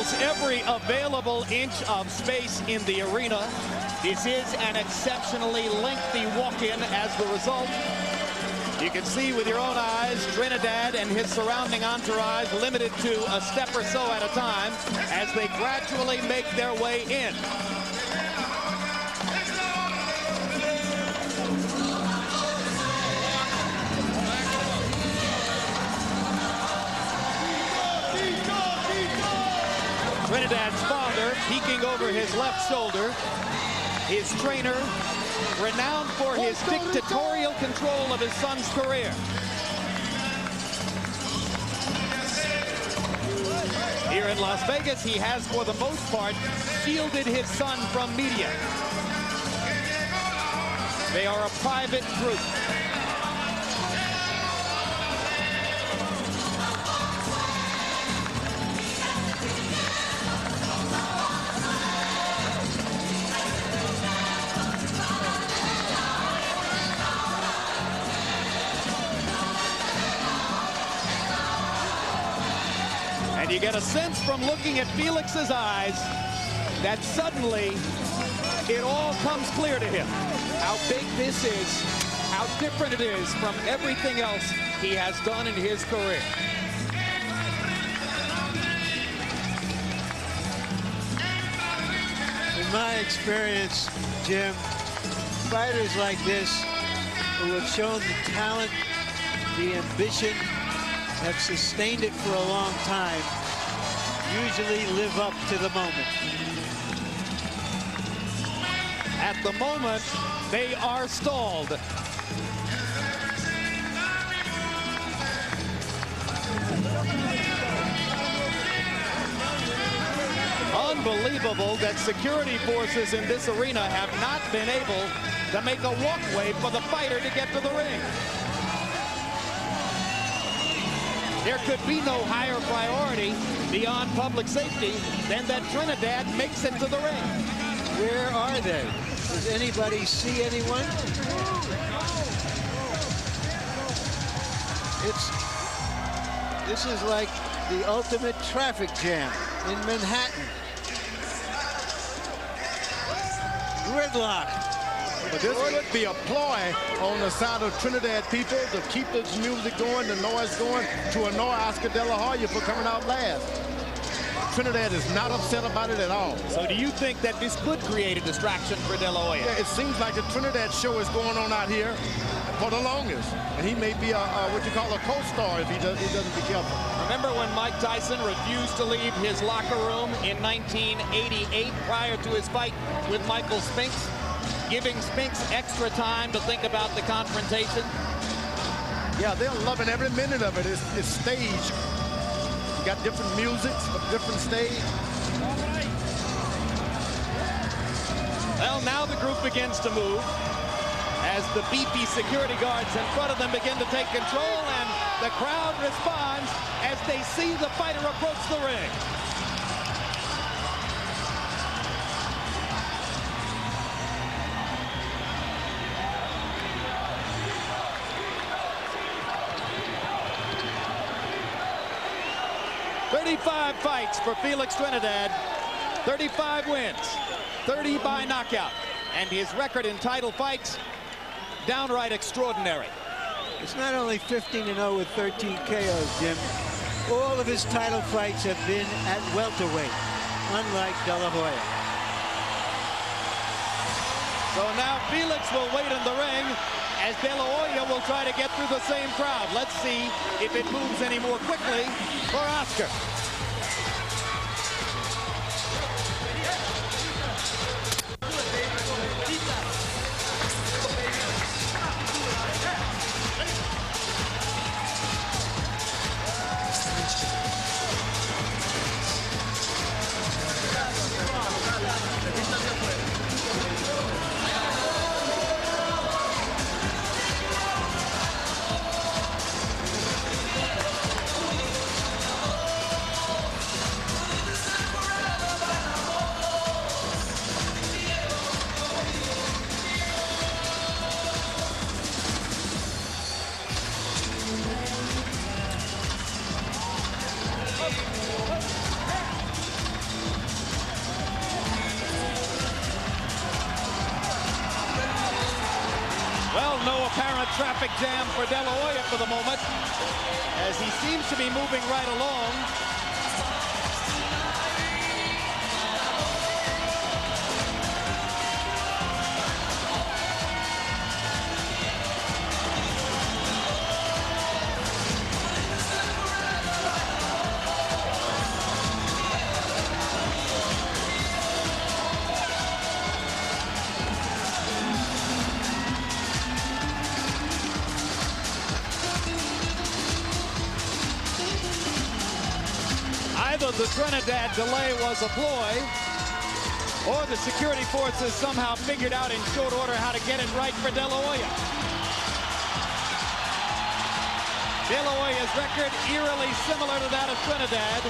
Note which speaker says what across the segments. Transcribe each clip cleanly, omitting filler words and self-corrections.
Speaker 1: use every available inch of space in the arena. This is an exceptionally lengthy walk-in as the result. You can see with your own eyes Trinidad and his surrounding entourage limited to a step or so at a time as they gradually make their way in. Trinidad's father peeking over his left shoulder. His trainer, renowned for his dictatorial control of his son's career. Here in Las Vegas, he has, for the most part, shielded his son from media. They are a private group. And you get a sense from looking at Felix's eyes that suddenly it all comes clear to him. How big this is, how different it is from everything else he has done in his career.
Speaker 2: In my experience, Jim, fighters like this who have shown the talent, the ambition, have sustained it for a long time, usually live up to the moment.
Speaker 1: At the moment, they are stalled. Unbelievable that security forces in this arena have not been able to make a walkway for the fighter to get to the ring. There could be no higher priority beyond public safety than that Trinidad makes it to the ring.
Speaker 2: Where are they? Does anybody see anyone? This is like the ultimate traffic jam in Manhattan. Gridlock.
Speaker 3: But this would be a ploy on the side of Trinidad people to keep the music going, the noise going, to annoy Oscar De La Hoya for coming out last. Trinidad is not upset about it at all.
Speaker 1: So do you think that this could create a distraction for De La Hoya?
Speaker 3: Yeah, it seems like the Trinidad show is going on out here for the longest. And he may be a what you call a co-star if he doesn't be careful.
Speaker 1: Remember when Mike Tyson refused to leave his locker room in 1988 prior to his fight with Michael Spinks? Giving Spinks extra time to think about the confrontation.
Speaker 3: Yeah, they're loving every minute of it. It's staged. You got different music, a different stage.
Speaker 1: Well, now the group begins to move as the beefy security guards in front of them begin to take control, and the crowd responds as they see the fighter approach the ring. "35 fights for Felix Trinidad, 35 wins, 30 by knockout, and his record in title fights, downright extraordinary."
Speaker 2: It's not only 15-0 with 13 KOs, Jim. All of his title fights have been at welterweight, unlike De La Hoya.
Speaker 1: So now Felix will wait in the ring as De La Hoya will try to get through the same crowd. Let's see if it moves any more quickly for Oscar. apparent traffic jam for De La Hoya for the moment, as he seems to be moving right along. Either the Trinidad delay was a ploy, or the security forces somehow figured out in short order how to get it right for De La Hoya. De La Hoya's record eerily similar to that of Trinidad.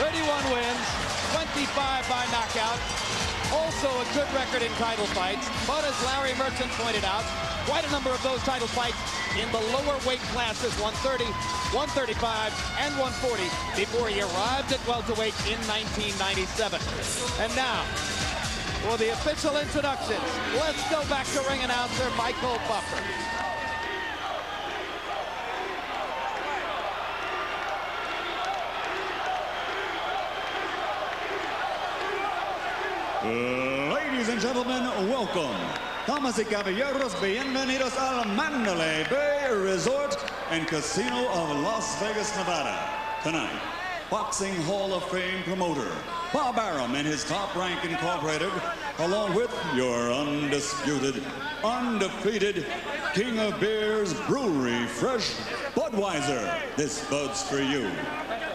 Speaker 1: 31 wins, 25 by knockout. Also a good record in title fights, but as Larry Merchant pointed out, quite a number of those title fights in the lower weight classes, 130, 135, and 140, before he arrived at welterweight in 1997. And now, for the official introductions, let's go back to ring announcer Michael Buffer.
Speaker 4: Ladies and gentlemen, welcome. Damas y caballeros, bienvenidos al Mandalay Bay Resort and Casino of Las Vegas, Nevada. Tonight, Boxing Hall of Fame promoter Bob Arum and his Top Rank Incorporated, along with your undisputed, undefeated King of Beers Brewery Fresh Budweiser. This Bud's for you.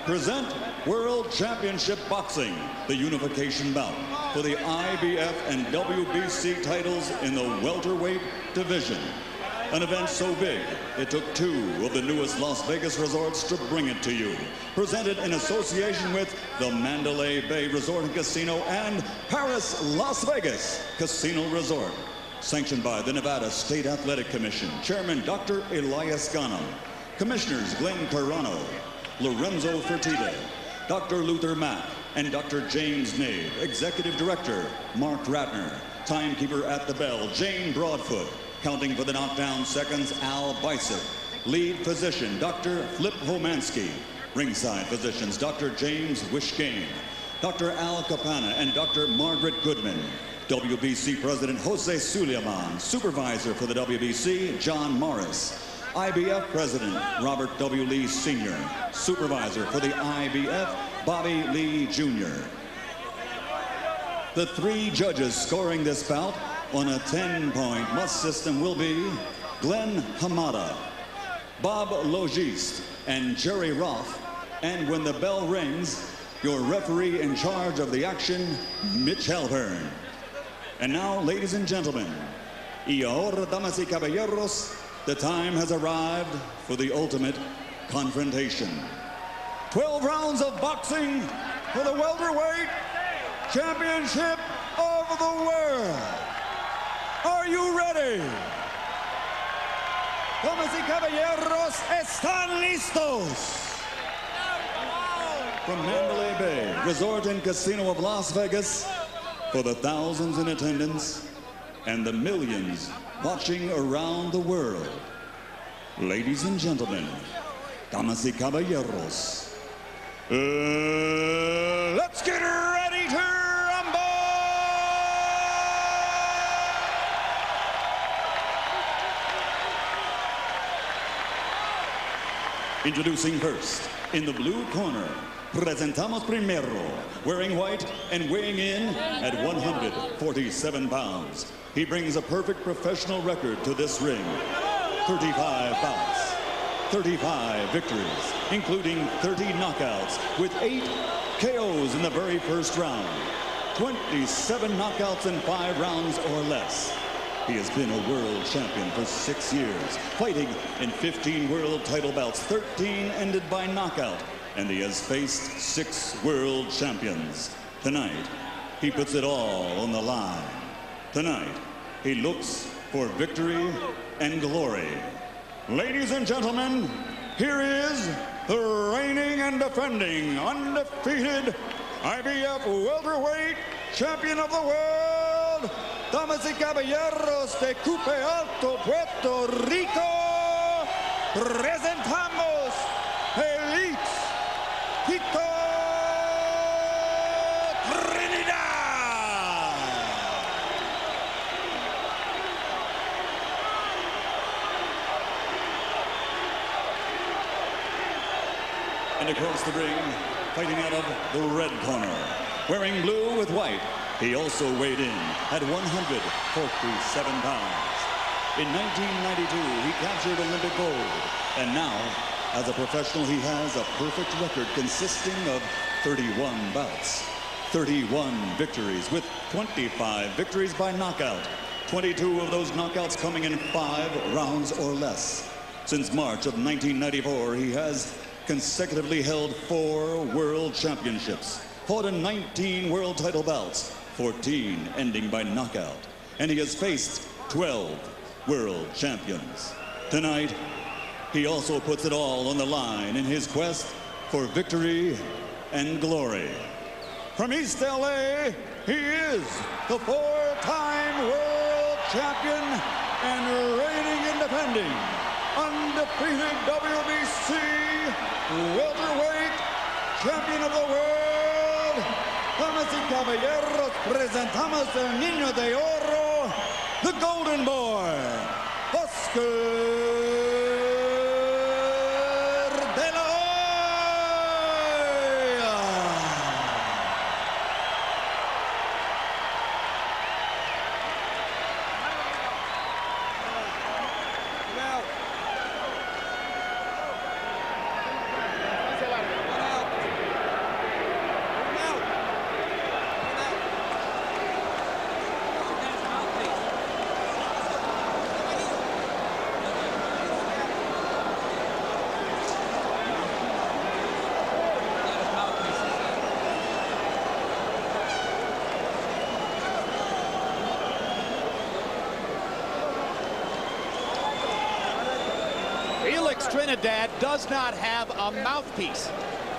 Speaker 4: Present World Championship Boxing, the unification bout for the IBF and WBC titles in the welterweight division. An event so big, it took two of the newest Las Vegas resorts to bring it to you. Presented in association with the Mandalay Bay Resort and Casino and Paris Las Vegas Casino Resort. Sanctioned by the Nevada State Athletic Commission, Chairman Dr. Elias Ghanem, Commissioners Glenn Carano, Lorenzo Fertitta, Dr. Luther Mack, and Dr. James Nave, Executive Director Mark Ratner, Timekeeper at the bell Jane Broadfoot, counting for the knockdown seconds Al Bicep, Lead Physician Dr. Flip Homansky, Ringside Physicians Dr. James Wishgame, Dr. Al Capana, and Dr. Margaret Goodman, WBC President Jose Suleiman, Supervisor for the WBC John Morris, IBF President Robert W. Lee Sr., Supervisor for the IBF Bobby Lee Jr. The three judges scoring this bout on a 10-point must system will be Glenn Hamada, Bob Logiste, and Jerry Roth. And when the bell rings, your referee in charge of the action, Mitch Halpern. And now, ladies and gentlemen, y ahora, damas y caballeros, the time has arrived for the ultimate confrontation. 12 rounds of boxing for the welterweight championship of the world. Are you ready? Damas y caballeros, ¿están listos? From Mandalay Bay Resort and Casino of Las Vegas, for the thousands in attendance and the millions watching around the world, ladies and gentlemen, damas y caballeros, let's get ready to rumble! Introducing first, in the blue corner, presentamos primero, wearing white and weighing in at 147 pounds. He brings a perfect professional record to this ring. 35 bouts, 35 victories, including 30 knockouts with 8 KOs in the very first round. 27 knockouts in 5 rounds or less. He has been a world champion for 6 years, fighting in 15 world title bouts, 13 ended by knockout, and he has faced 6 world champions. Tonight, he puts it all on the line. Tonight, he looks for victory and glory. Ladies and gentlemen, here is the reigning and defending undefeated IBF welterweight champion of the world, damas y caballeros de Cupe Alto, Puerto Rico, presentamos Felix Trinidad. And across the ring, fighting out of the red corner, wearing blue with white, he also weighed in at 147 pounds. In 1992, he captured Olympic gold, and now, as a professional, he has a perfect record consisting of 31 bouts, 31 victories, with 25 victories by knockout, 22 of those knockouts coming in 5 rounds or less. Since March of 1994, he has consecutively held 4 world championships, fought in 19 world title bouts, 14 ending by knockout, and he has faced 12 world champions. Tonight, he also puts it all on the line in his quest for victory and glory. From East LA, he is the 4-time world champion and reigning and defending undefeated WBC welterweight champion of the world. Damas y caballeros, presentamos el niño de oro, the golden boy, Oscar.
Speaker 1: Felix Trinidad does not have a mouthpiece.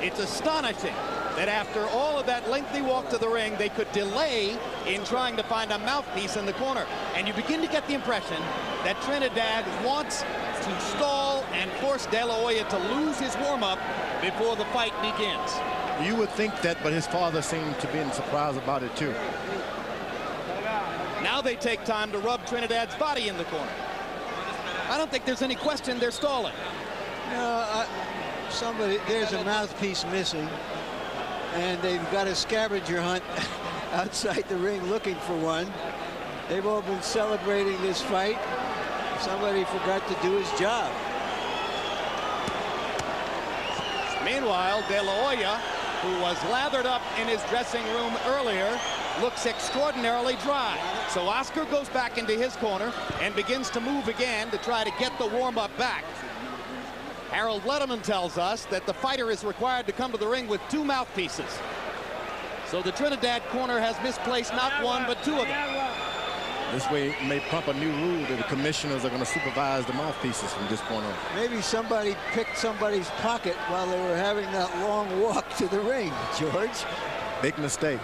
Speaker 1: It's astonishing that after all of that lengthy walk to the ring, they could delay in trying to find a mouthpiece in the corner. And you begin to get the impression that Trinidad wants to stall and force De La Hoya to lose his warm-up before the fight begins.
Speaker 3: You would think that, but his father seemed to be surprised about it too.
Speaker 1: Now they take time to rub Trinidad's body in the corner. I don't think there's any question they're stalling.
Speaker 2: No, there's a mouthpiece missing, and they've got a scavenger hunt outside the ring looking for one. They've all been celebrating this fight. Somebody forgot to do his job.
Speaker 1: Meanwhile, De La Hoya, who was lathered up in his dressing room earlier, looks extraordinarily dry. So Oscar goes back into his corner and begins to move again to try to get the warm-up back. Harold Letterman tells us that the fighter is required to come to the ring with 2 mouthpieces. So the Trinidad corner has misplaced not 1, but 2 of them.
Speaker 3: This way may prompt a new rule that the commissioners are going to supervise the mouthpieces from this point on.
Speaker 2: Maybe somebody picked somebody's pocket while they were having that long walk to the ring, George.
Speaker 3: Big mistake.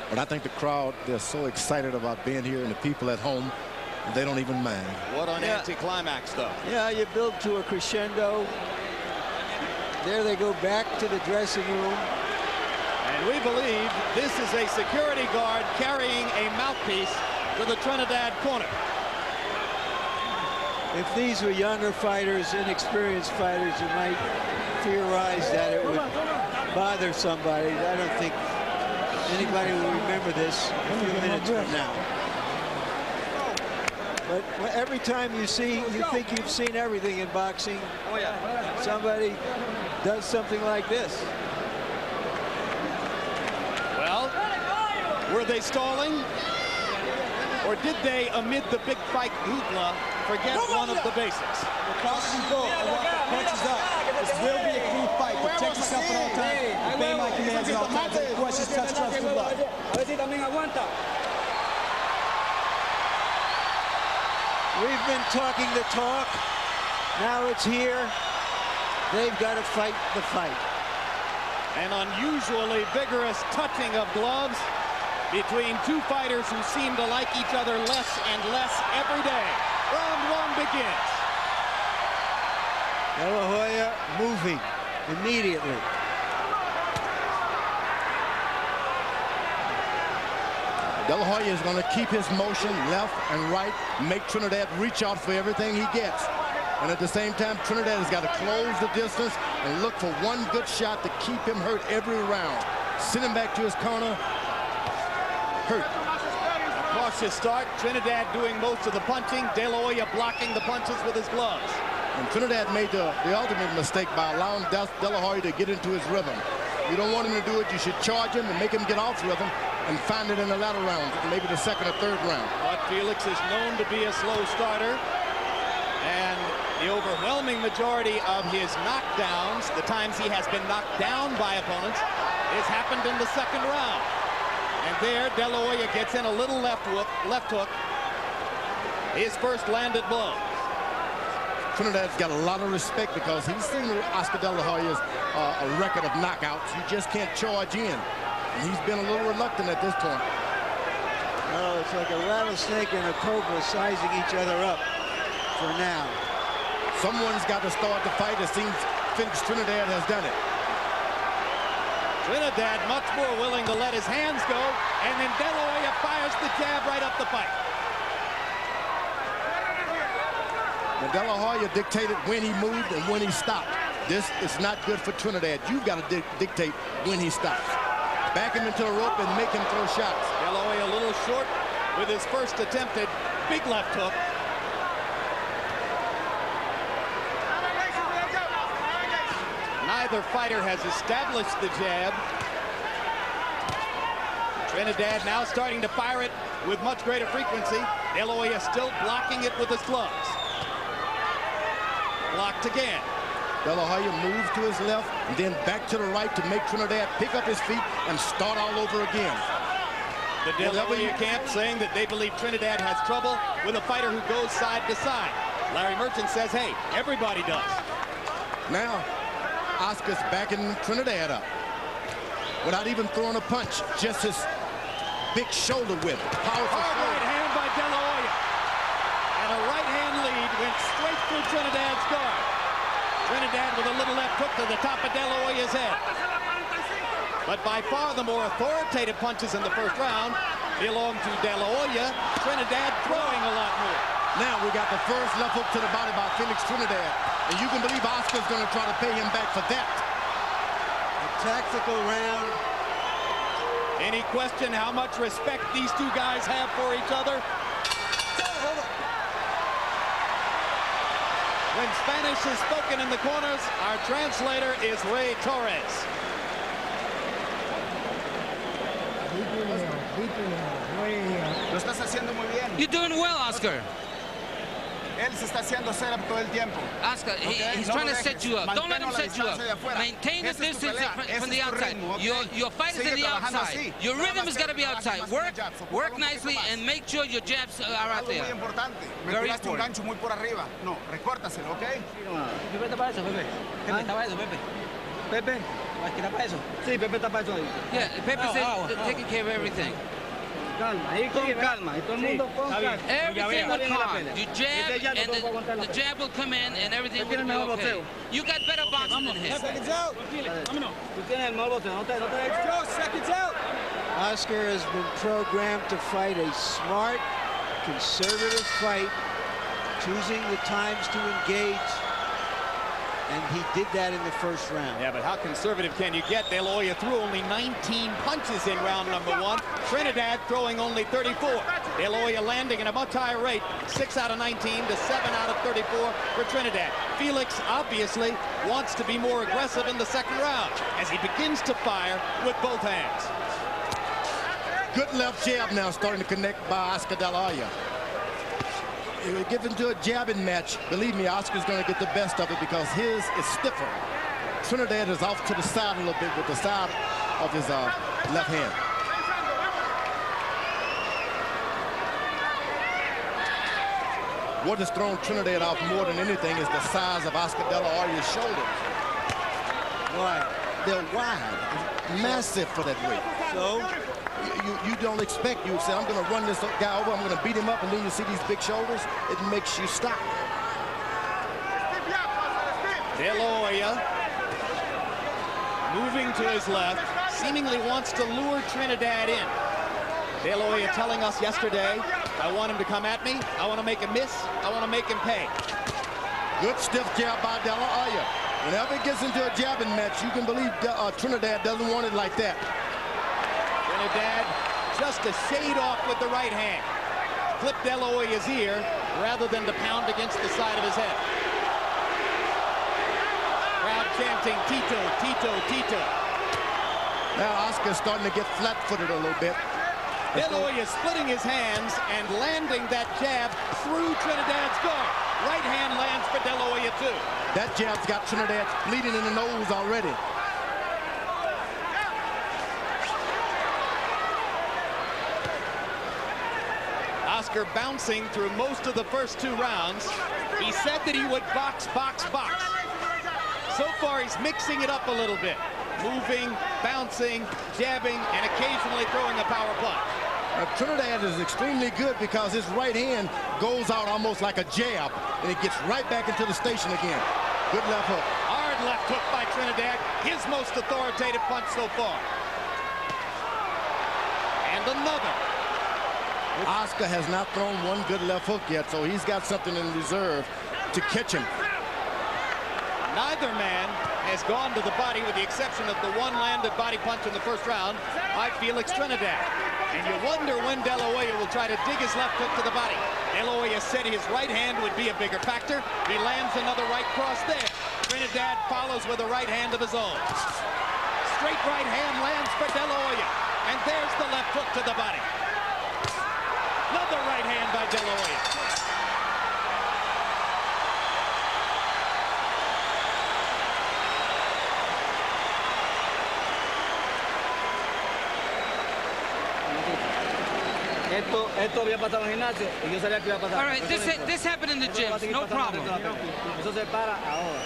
Speaker 3: But I think the crowd, they're so excited about being here, and the people at home, they don't even mind.
Speaker 1: What an anticlimax, though.
Speaker 2: Yeah, you build to a crescendo. There they go back to the dressing room.
Speaker 1: And we believe this is a security guard carrying a mouthpiece to the Trinidad corner.
Speaker 2: If these were younger fighters, inexperienced fighters, you might theorize that it would bother somebody. I don't think anybody will remember this a few minutes from now. But every time you think you've seen everything in boxing, somebody does something like this.
Speaker 1: Well, were they stalling? Or did they, amid the big fight hoopla, forget one of the basics?
Speaker 5: Boxing go. Punches up. This will be a clean fight. Protect yourself at all times. Obey my commands at all times. Any questions, touch, trust, good luck.
Speaker 2: We've been talking the talk. Now it's here. They've got to fight the fight.
Speaker 1: An unusually vigorous touching of gloves. between two fighters who seem to like each other less and less every day. Round one begins.
Speaker 2: De La Hoya moving immediately.
Speaker 3: De La Hoya is going to keep his motion left and right, make Trinidad reach out for everything he gets. And at the same time, Trinidad has got to close the distance and look for one good shot to keep him hurt every round. Send him back to his corner, hurt.
Speaker 1: A cautious start. Trinidad doing most of the punching. De La Hoya blocking the punches with his gloves.
Speaker 3: And Trinidad made the ultimate mistake by allowing De La Hoya to get into his rhythm. You don't want him to do it. You should charge him and make him get off rhythm and find it in the latter rounds, maybe the second or third round.
Speaker 1: But Felix is known to be a slow starter. And the overwhelming majority of his knockdowns, the times he has been knocked down by opponents, has happened in the second round. And there, De La Hoya gets in a little left hook. His first landed blow.
Speaker 3: Trinidad's got a lot of respect because he's seen Oscar De La Hoya's a record of knockouts. You just can't charge in. And he's been a little reluctant at this point.
Speaker 2: Oh, it's like a rattlesnake and a cobra sizing each other up for now.
Speaker 3: Someone's got to start the fight. It seems Felix Trinidad has done it.
Speaker 1: Trinidad much more willing to let his hands go, and then De La Hoya fires the jab right up the pipe.
Speaker 3: Now, De La Hoya dictated when he moved and when he stopped. This is not good for Trinidad. You've got to dictate when he stops. Back him into the rope and make him throw shots.
Speaker 1: De La Hoya a little short with his first attempted big left hook. Neither fighter has established the jab. Trinidad now starting to fire it with much greater frequency. De La Hoya still blocking it with his gloves. Blocked again.
Speaker 3: De La Hoya moves to his left and then back to the right to make Trinidad pick up his feet and start all over again.
Speaker 1: The De La Hoya camp saying that they believe Trinidad has trouble with a fighter who goes side to side. Larry Merchant says, hey, everybody does.
Speaker 3: Now, Oscar's backing Trinidad up without even throwing a punch, just his big shoulder whip. Powerful
Speaker 1: right hand by De La Hoya. And a right hand lead went straight through Trinidad's guard. Trinidad with a little left hook to the top of De La Hoya's head. But by far the more authoritative punches in the first round belong to De La Hoya. Trinidad throwing a lot more.
Speaker 3: Now we got the first left hook to the body by Felix Trinidad. And you can believe Oscar's going to try to pay him back for that.
Speaker 2: A tactical round.
Speaker 1: Any question how much respect these two guys have for each other? When Spanish is spoken in the corners, our translator is Ray Torres.
Speaker 5: Lo estás haciendo muy bien.
Speaker 6: You're doing well, Oscar.
Speaker 5: Él se está haciendo setup todo el tiempo.
Speaker 6: Oscar, he's trying to set you up. Don't let him set you up. Maintain the distance from the outside. Your fight is in the outside. Your rhythm has got to be outside. Work nicely and make sure your jabs are out there.
Speaker 5: Muy importante. Me tiraste un gancho muy por arriba. No, recórtaselo, ¿ok?
Speaker 7: Pepe está para eso, Pepe. Pepe está para eso, Pepe. Pepe, ¿está para eso? Sí, Pepe está para eso ahí.
Speaker 6: Yeah, Pepe said taking care of everything.
Speaker 7: Calma, ahí con calma. Y todo el mundo con calma.
Speaker 6: Everything will calm. You jab, and the jab will come in, and everything will be okay. You got better boxing than him.
Speaker 7: Tú tienes el mejor boxeo, no te seconds out.
Speaker 2: Oscar has been programmed to fight a smart, conservative fight, choosing the times to engage. And he did that in the first round.
Speaker 1: Yeah, but how conservative can you get? De La Hoya threw only 19 punches in round number one. Trinidad throwing only 34. De La Hoya landing at a much higher rate, 6 out of 19 to 7 out of 34 for Trinidad. Felix obviously wants to be more aggressive in the second round as he begins to fire with both hands.
Speaker 3: Good left jab now starting to connect by Oscar De La Hoya. If we get into a jabbing match, believe me, Oscar's going to get the best of it because his is stiffer. Trinidad is off to the side a little bit with the side of his left hand. What has thrown Trinidad off more than anything is the size of Oscar De La Hoya's shoulders.
Speaker 2: Why?
Speaker 3: They're wide, massive for that weight.
Speaker 2: So
Speaker 3: you don't expect. You say, I'm going to run this guy over, I'm going to beat him up, and then you see these big shoulders. It makes you stop.
Speaker 1: De La Hoya moving to his left, seemingly wants to lure Trinidad in. De La Hoya telling us yesterday, I want him to come at me, I want to make him miss, I want to make him pay.
Speaker 3: Good stiff jab by De La Hoya. Whenever it gets into a jabbing match, you can believe Trinidad doesn't want it like that.
Speaker 1: Trinidad just a shade off with the right hand. Clipped De La Hoya's ear rather than to pound against the side of his head. Crowd chanting, Tito, Tito, Tito.
Speaker 3: Now Oscar's starting to get flat-footed a little bit.
Speaker 1: De La Hoya splitting his hands and landing that jab through Trinidad's guard. Right hand lands for De La Hoya too.
Speaker 3: That jab's got Trinidad bleeding in the nose already.
Speaker 1: Oscar bouncing through most of the first 2 rounds. He said that he would box, box, box. So far, he's mixing it up a little bit. Moving, bouncing, jabbing, and occasionally throwing a power punch.
Speaker 3: Trinidad is extremely good because his right hand goes out almost like a jab, and it gets right back into the station again. Good left hook.
Speaker 1: Hard left hook by Trinidad. His most authoritative punch so far. And another.
Speaker 3: Oscar has not thrown one good left hook yet, so he's got something in reserve to catch him.
Speaker 1: Neither man has gone to the body with the exception of the one landed body punch in the first round by Felix Trinidad. And you wonder when De La Hoya will try to dig his left hook to the body. De La Hoya said his right hand would be a bigger factor. He lands another right cross there. Trinidad follows with a right hand of his own. Straight right hand lands for De La Hoya. And there's the left hook to the body. Another right hand by De La Hoya.
Speaker 7: Esto había pasado en el gimnasio y yo sabía que iba a pasar.
Speaker 6: All right, this happened in the gym, no problem.
Speaker 7: Eso se para ahora.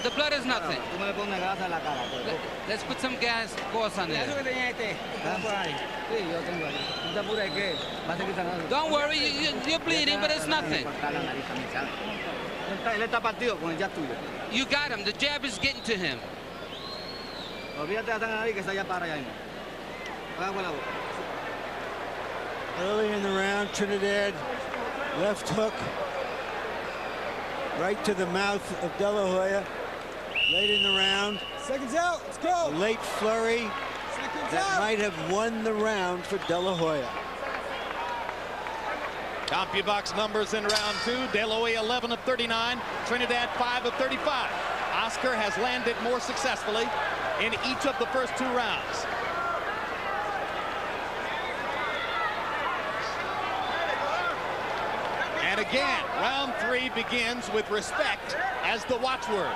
Speaker 6: The blood is nothing.
Speaker 7: Tú me le pones gas en la cara.
Speaker 6: Let's put some gas gauze on
Speaker 7: Eso
Speaker 6: there.
Speaker 7: que tenía ¿está por ahí? Sí, yo tengo ahí. ¿No te apures qué? Va a seguir sangrando.
Speaker 6: Don't worry, you're bleeding, but it's nothing.
Speaker 7: Él está partido con el jab tuyo.
Speaker 6: You got him. The jab is getting to him.
Speaker 7: Olvídate de la nariz que está allá para allá mismo. Haga con la boca.
Speaker 2: Early in the round, Trinidad left hook right to the mouth of De La Hoya. Late in the round,
Speaker 5: Seconds out. Let's go.
Speaker 2: a late flurry
Speaker 5: Seconds
Speaker 2: that
Speaker 5: out.
Speaker 2: might have won the round for De La Hoya.
Speaker 1: CompuBox numbers in round 2. De La Hoya 11 of 39. Trinidad 5 of 35. Oscar has landed more successfully in each of the first 2 rounds. And again, round 3 begins with respect as the watchword.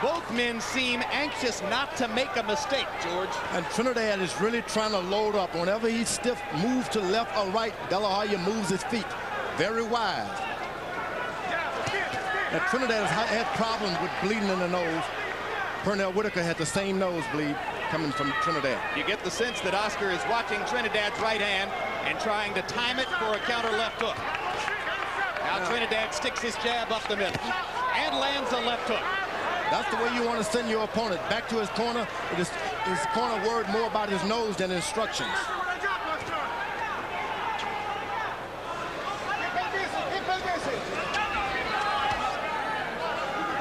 Speaker 1: Both men seem anxious not to make a mistake, George.
Speaker 3: And Trinidad is really trying to load up. Whenever he stiff moves to left or right, De La Hoya moves his feet. Very wise. Now, Trinidad has had problems with bleeding in the nose. Pernell Whitaker had the same nosebleed coming from Trinidad.
Speaker 1: You get the sense that Oscar is watching Trinidad's right hand and trying to time it for a counter left hook. Now Trinidad sticks his jab up the middle and lands a left hook.
Speaker 3: That's the way you want to send your opponent back to his corner. His corner worried more about his nose than instructions.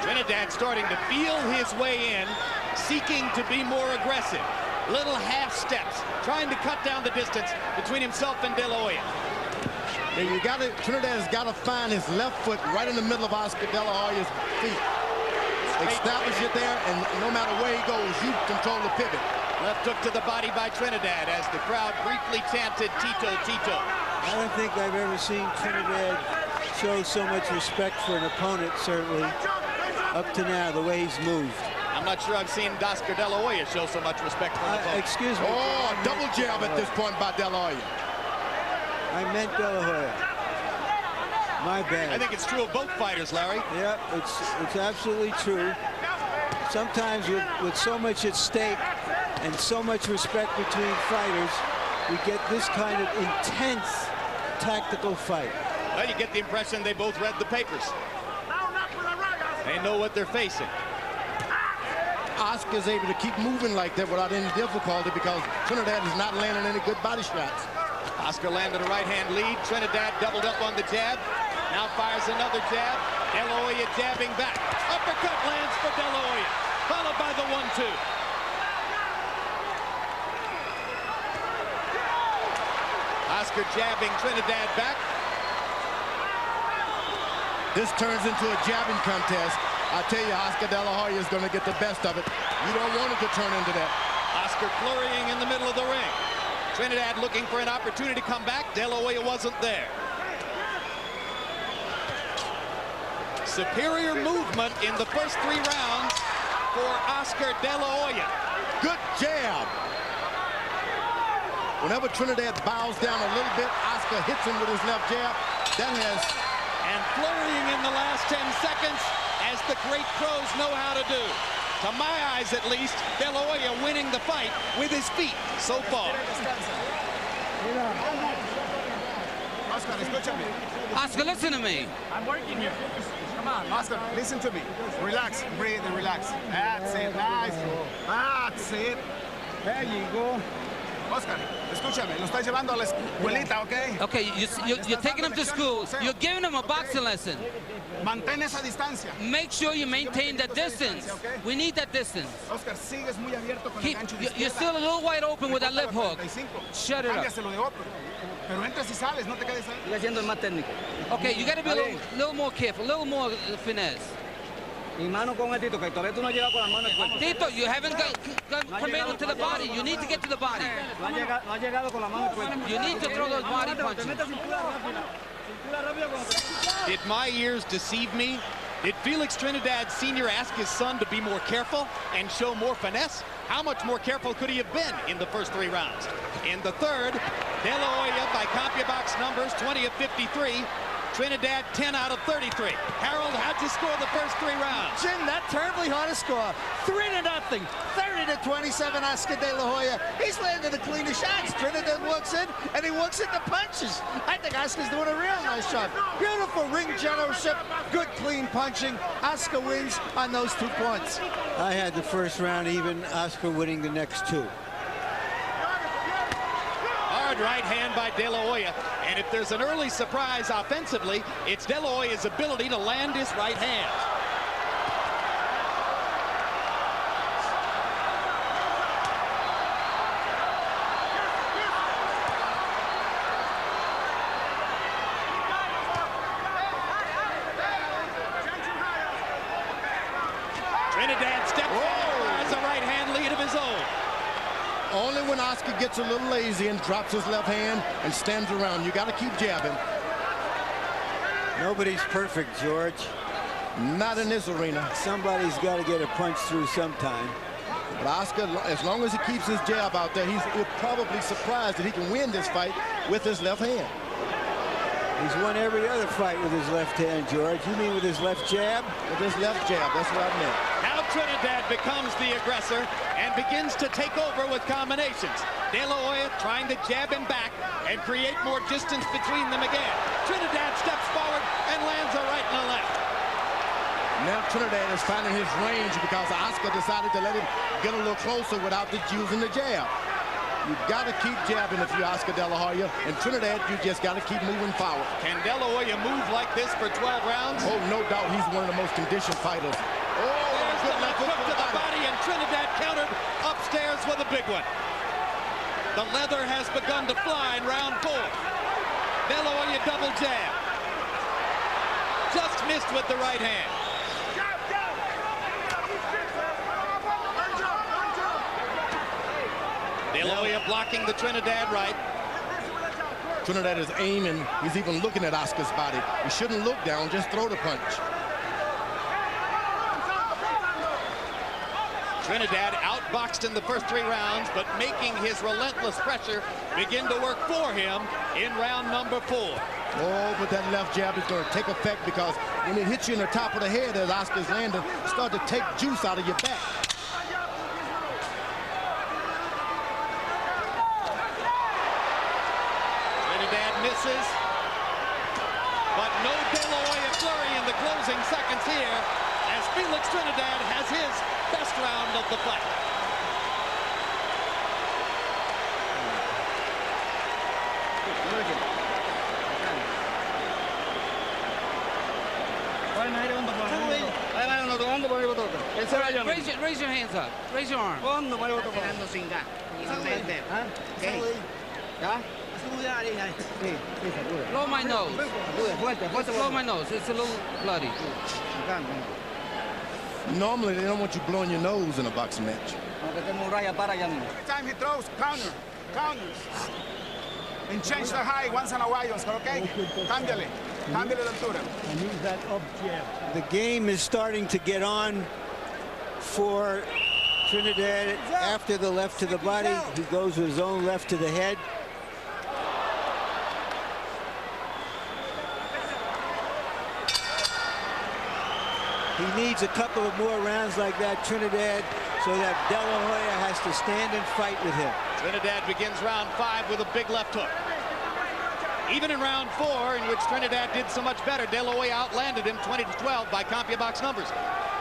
Speaker 1: Trinidad starting to feel his way in, seeking to be more aggressive. Little half steps, trying to cut down the distance between himself and De La Hoya.
Speaker 3: Yeah, Trinidad has got to find his left foot right in the middle of Oscar De La Hoya's feet. Establish it there, and no matter where he goes, you control the pivot.
Speaker 1: Left hook to the body by Trinidad as the crowd briefly chanted Tito, Tito.
Speaker 2: I don't think I've ever seen Trinidad show so much respect for an opponent, certainly, up to now, the way he's moved.
Speaker 1: I'm not sure I've seen Oscar De La Hoya show so much respect for an opponent.
Speaker 2: Excuse me.
Speaker 3: Oh, double jab at this point by De La Hoya.
Speaker 2: I meant De La Hoya. My bad.
Speaker 1: I think it's true of both fighters, Larry.
Speaker 2: Yeah, it's absolutely true. Sometimes with so much at stake, and so much respect between fighters, we get this kind of intense tactical fight.
Speaker 1: Well, you get the impression they both read the papers. They know what they're facing.
Speaker 3: Oscar's able to keep moving like that without any difficulty because Trinidad is not landing any good body shots.
Speaker 1: Oscar landed a right-hand lead. Trinidad doubled up on the jab. Now fires another jab. De La Hoya jabbing back. Uppercut lands for De La Hoya, followed by the 1-2. Oscar jabbing Trinidad back.
Speaker 3: This turns into a jabbing contest. I tell you, Oscar De La Hoya is going to get the best of it. You don't want it to turn into that.
Speaker 1: Oscar flurrying in the middle of the ring. Trinidad looking for an opportunity to come back. De La Hoya wasn't there. Superior movement in the first 3 rounds for Oscar De La Hoya.
Speaker 3: Good jab. Whenever Trinidad bows down a little bit, Oscar hits him with his left jab. That has...
Speaker 1: And flurrying in the last 10 seconds, as the great pros know how to do. To my eyes, at least, De La Hoya winning the fight with his feet so far.
Speaker 8: Oscar, escúchame.
Speaker 6: Oscar, listen to me.
Speaker 8: I'm working here. Come on, Oscar, listen to me. Relax, breathe and relax. That's it, nice. That's it. There you go. Oscar, escúchame, lo estás llevando a la escuelita, ¿ok?
Speaker 6: Okay, you're taking him to school. You're giving him a boxing lesson.
Speaker 8: Mantén esa distancia.
Speaker 6: Make sure you maintain that distance. We need that distance.
Speaker 8: Oscar, sigues muy abierto con el gancho de
Speaker 6: You're still a little wide open with that lip hook. Shut it up.
Speaker 8: Cámbiaselo de otro. Pero entras y sales, no te quedes ahí.
Speaker 7: Sigue siendo el más técnico.
Speaker 6: Okay, you got to be a little more careful, a little more finesse.
Speaker 7: Y mano con el Tito, que todavía tú no has llegado con las manos al cuerpo.
Speaker 6: Tito, you haven't committed to the body. You need to get to the body.
Speaker 7: No has llegado con las manos al cuerpo.
Speaker 6: You need to throw those body punches.
Speaker 1: Did my ears deceive me? Did Felix Trinidad Sr. ask his son to be more careful and show more finesse? How much more careful could he have been in the first 3 rounds? In the third, De La Hoya, by CompuBox numbers, 20 of 53. Trinidad, 10 out of 33. Harold, how'd you score the first 3 rounds?
Speaker 9: Jim, not terribly hard to score. 3-0, 30-27, Oscar De La Hoya. He's landing the cleanest shots. Trinidad walks in, and he walks into punches. I think Oscar's doing a real nice job. Beautiful ring generalship, good clean punching. Oscar wins on those 2 points.
Speaker 2: I had the first round even, Oscar winning the next 2.
Speaker 1: Hard right hand by De La Hoya. And if there's an early surprise offensively, it's De La Hoya's ability to land his right hand. Trinidad steps forward, has a right hand lead of his own.
Speaker 3: Only when Oscar gets a little lazy and drops his left hand and stands around. You got to keep jabbing.
Speaker 2: Nobody's perfect, George.
Speaker 3: Not in this arena.
Speaker 2: Somebody's got to get a punch through sometime.
Speaker 3: But Oscar, as long as he keeps his jab out there, he's probably surprised that he can win this fight with his left hand.
Speaker 2: He's won every other fight with his left hand, George. You mean with his left jab?
Speaker 3: With his left jab, that's what I meant.
Speaker 1: Now Trinidad becomes the aggressor and begins to take over with combinations. De La Hoya trying to jab him back and create more distance between them again. Trinidad steps forward and lands a right and a left.
Speaker 3: Now Trinidad is finding his range because Oscar decided to let him get a little closer without using the jab. You've got to keep jabbing if you're Oscar De La Hoya. And Trinidad, you just got to keep moving forward.
Speaker 1: Can De La Hoya move like this for 12 rounds?
Speaker 3: Oh, no doubt he's one of the most conditioned fighters. Oh,
Speaker 1: there's the left hook to the body, and Trinidad countered upstairs with a big one. The leather has begun to fly in round 4. De La Hoya double jab. Just missed with the right hand. De La Hoya blocking the Trinidad right.
Speaker 3: Trinidad is aiming. He's even looking at Oscar's body. You shouldn't look down, just throw the punch.
Speaker 1: Trinidad outboxed in the first 3 rounds, but making his relentless pressure begin to work for him in round number 4.
Speaker 3: Oh, but that left jab is going to take effect because when it hits you in the top of the head as Oscar's landing, start to take juice out of your back.
Speaker 1: kisses. But no De La Hoya flurry in the closing seconds here as Felix Trinidad has his best round of the fight.
Speaker 6: Raise your hands up. Raise your arm. Blow my nose. Blow my nose. It's a little bloody.
Speaker 3: Normally, they don't want you blowing your nose in a boxing match.
Speaker 8: Every time he throws, counters. And change the height once in a while, Oscar, okay? Cámbiale la altura.
Speaker 2: And use that up jab. The game is starting to get on for Trinidad. After the left to the body, he goes with his own left to the head. He needs a couple of more rounds like that, Trinidad, so that De La Hoya has to stand and fight with him.
Speaker 1: Trinidad begins round 5 with a big left hook. Even in round 4, in which Trinidad did so much better, De La Hoya outlanded him 20-12 by CompuBox numbers.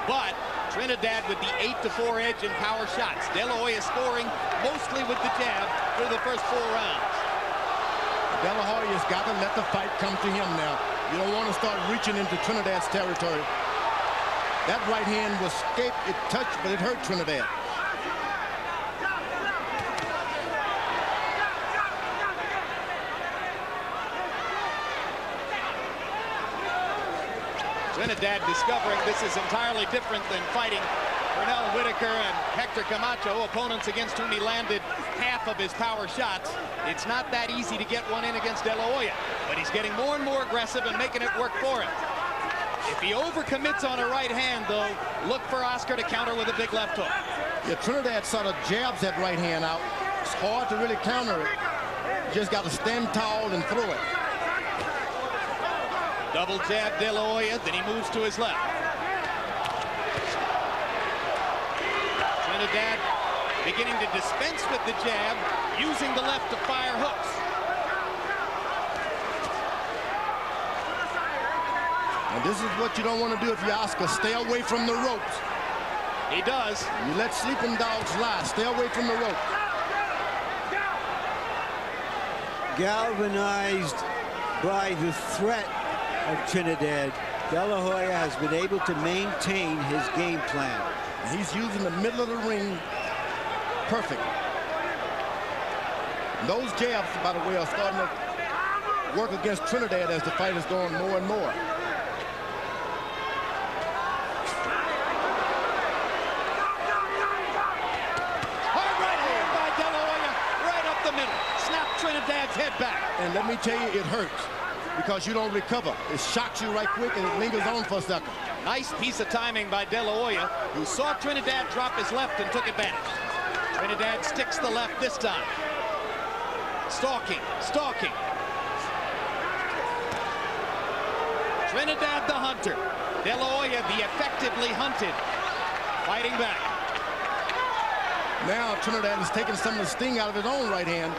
Speaker 1: But Trinidad with the 8-4 edge in power shots. De La Hoya scoring mostly with the jab through the first 4 rounds.
Speaker 3: De La Hoya's got to let the fight come to him now. You don't want to start reaching into Trinidad's territory. That right hand was escaped, it touched, but it hurt Trinidad.
Speaker 1: Trinidad discovering this is entirely different than fighting Pernell Whitaker and Hector Camacho, opponents against whom he landed half of his power shots. It's not that easy to get one in against De La Hoya, but he's getting more and more aggressive and making it work for him. If he overcommits on a right hand, though, look for Oscar to counter with a big left hook.
Speaker 3: Yeah, Trinidad sort of jabs that right hand out. It's hard to really counter it. You just got to stand tall and throw it.
Speaker 1: Double jab De La Hoya, then he moves to his left. Trinidad beginning to dispense with the jab, using the left to fire hooks.
Speaker 3: And this is what you don't want to do if you're Oscar. Stay away from the ropes.
Speaker 1: He does.
Speaker 3: You let sleeping dogs lie. Stay away from the ropes.
Speaker 2: Galvanized by the threat of Trinidad, De La Hoya has been able to maintain his game plan.
Speaker 3: He's using the middle of the ring perfect. And those jabs, by the way, are starting to work against Trinidad as the fight is going more and more.
Speaker 1: Hard right hand by De La Hoya, right up the middle. Snap Trinidad's head back.
Speaker 3: And let me tell you, it hurts because you don't recover. It shocks you right quick and it lingers on for a second.
Speaker 1: Nice piece of timing by De La Hoya, who saw Trinidad drop his left and took advantage. Trinidad sticks the left this time. Stalking. Trinidad the hunter. De La Hoya the effectively hunted. Fighting back.
Speaker 3: Now Trinidad is taking some of the sting out of his own right hand,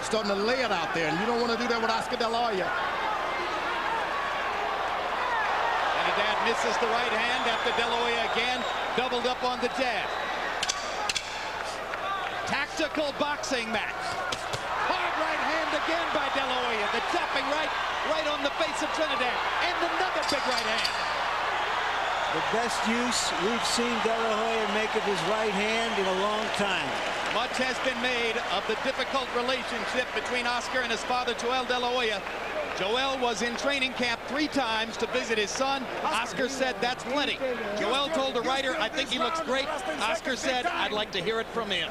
Speaker 3: starting to lay it out there, and you don't want to do that with Oscar De La Hoya.
Speaker 1: Trinidad misses the right hand after De La Hoya again doubled up on the jab. Tactical boxing match. Hard right hand again by De La Hoya. The chopping right on the face of Trinidad. And another big right hand.
Speaker 2: The best use we've seen De La Hoya make of his right hand in a long time.
Speaker 1: Much has been made of the difficult relationship between Oscar and his father, Joel De La Hoya. Joel was in training camp 3 times to visit his son. Oscar said that's plenty. Joel told the writer, I think he looks great. Oscar said, I'd like to hear it from him.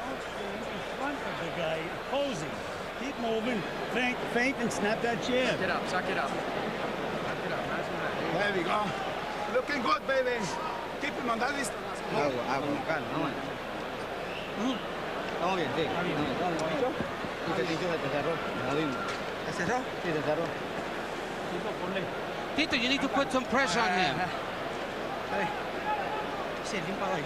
Speaker 5: Front of the guy opposing. Keep moving, feint and snap that jab.
Speaker 8: Suck it up. There we go. Looking good, baby. Keep him on that distance. Estamos bien, sí. ¿Se cerró? Sí, se cerró.
Speaker 6: Tito, you need to put some pressure on him.
Speaker 8: Sí, limpio ahí.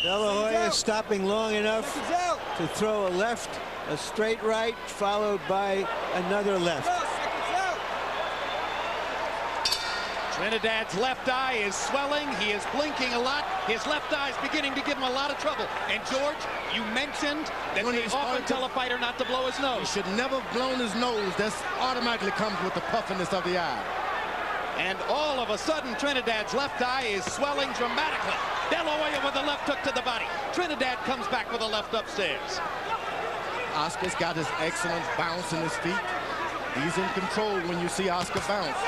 Speaker 2: De La Hoya stopping long enough to throw a left, a straight right, followed by another left.
Speaker 1: Trinidad's left eye is swelling. He is blinking a lot. His left eye is beginning to give him a lot of trouble. And George, you mentioned that they often tell a fighter not to blow his nose.
Speaker 3: He should never have blown his nose. That automatically comes with the puffiness of the eye.
Speaker 1: And all of a sudden, Trinidad's left eye is swelling dramatically. De La Hoya with a left hook to the body. Trinidad comes back with a left upstairs.
Speaker 3: Oscar's got his excellent bounce in his feet. He's in control when you see Oscar bounce.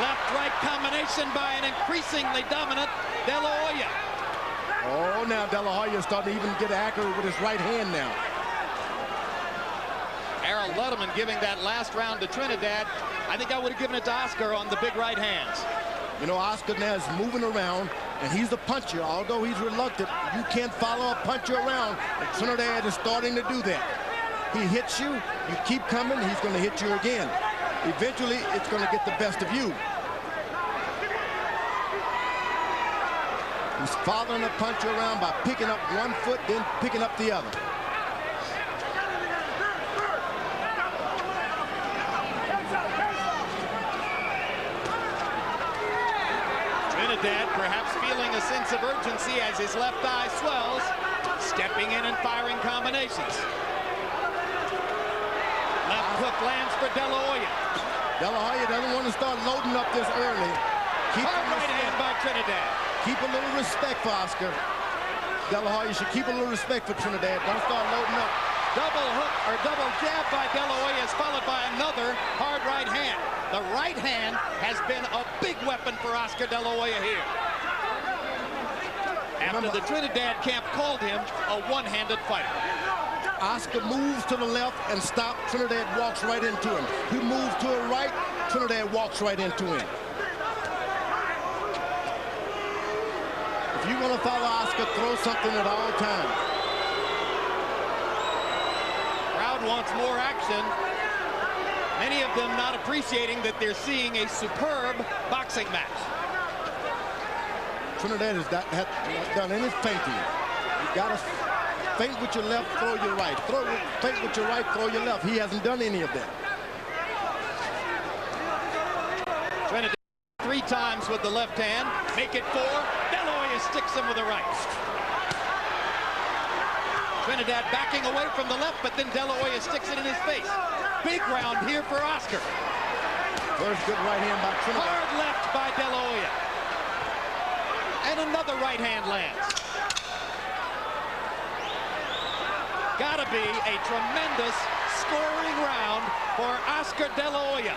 Speaker 1: Left-right combination by an increasingly dominant De La Hoya.
Speaker 3: Oh, now De La Hoya is starting to even get accurate with his right hand now.
Speaker 1: Harold Letterman giving that last round to Trinidad. I think I would have given it to Oscar on the big right hands.
Speaker 3: You know, Oscar now is moving around, and he's the puncher. Although he's reluctant, you can't follow a puncher around, and Trinidad is starting to do that. He hits you, you keep coming, he's going to hit you again. Eventually, it's going to get the best of you. He's following the puncher around by picking up one foot, then picking up the other.
Speaker 1: Trinidad perhaps feeling a sense of urgency as his left eye swells, stepping in and firing combinations. Left hook lands for De La Hoya.
Speaker 3: De La Hoya doesn't want to start loading up this early.
Speaker 1: Hard right hand by Trinidad.
Speaker 3: Keep a little respect for Oscar. De La Hoya should keep a little respect for Trinidad. Don't start loading up.
Speaker 1: Double hook or double jab by De La Hoya is followed by another hard right hand. The right hand has been a big weapon for Oscar De La Hoya here. After the Trinidad camp called him a one-handed fighter.
Speaker 3: Oscar moves to the left and stops. Trinidad walks right into him. He moves to the right. Trinidad walks right into him. If you're going to follow Oscar, throw something at all times.
Speaker 1: Crowd wants more action. Many of them not appreciating that they're seeing a superb boxing match.
Speaker 3: Trinidad has not done any feinting. You got to feint with your left, throw your right. Feint with your right, throw your left. He hasn't done any of that.
Speaker 1: Trinidad 3 times with the left hand. Make it 4. De La Hoya sticks him with the right. Trinidad backing away from the left, but then De La Hoya sticks it in his face. Big round here for Oscar.
Speaker 3: First good right hand by Trinidad.
Speaker 1: Hard left by De La Hoya. And another right hand lands. Gotta be a tremendous scoring round for Oscar De La Hoya.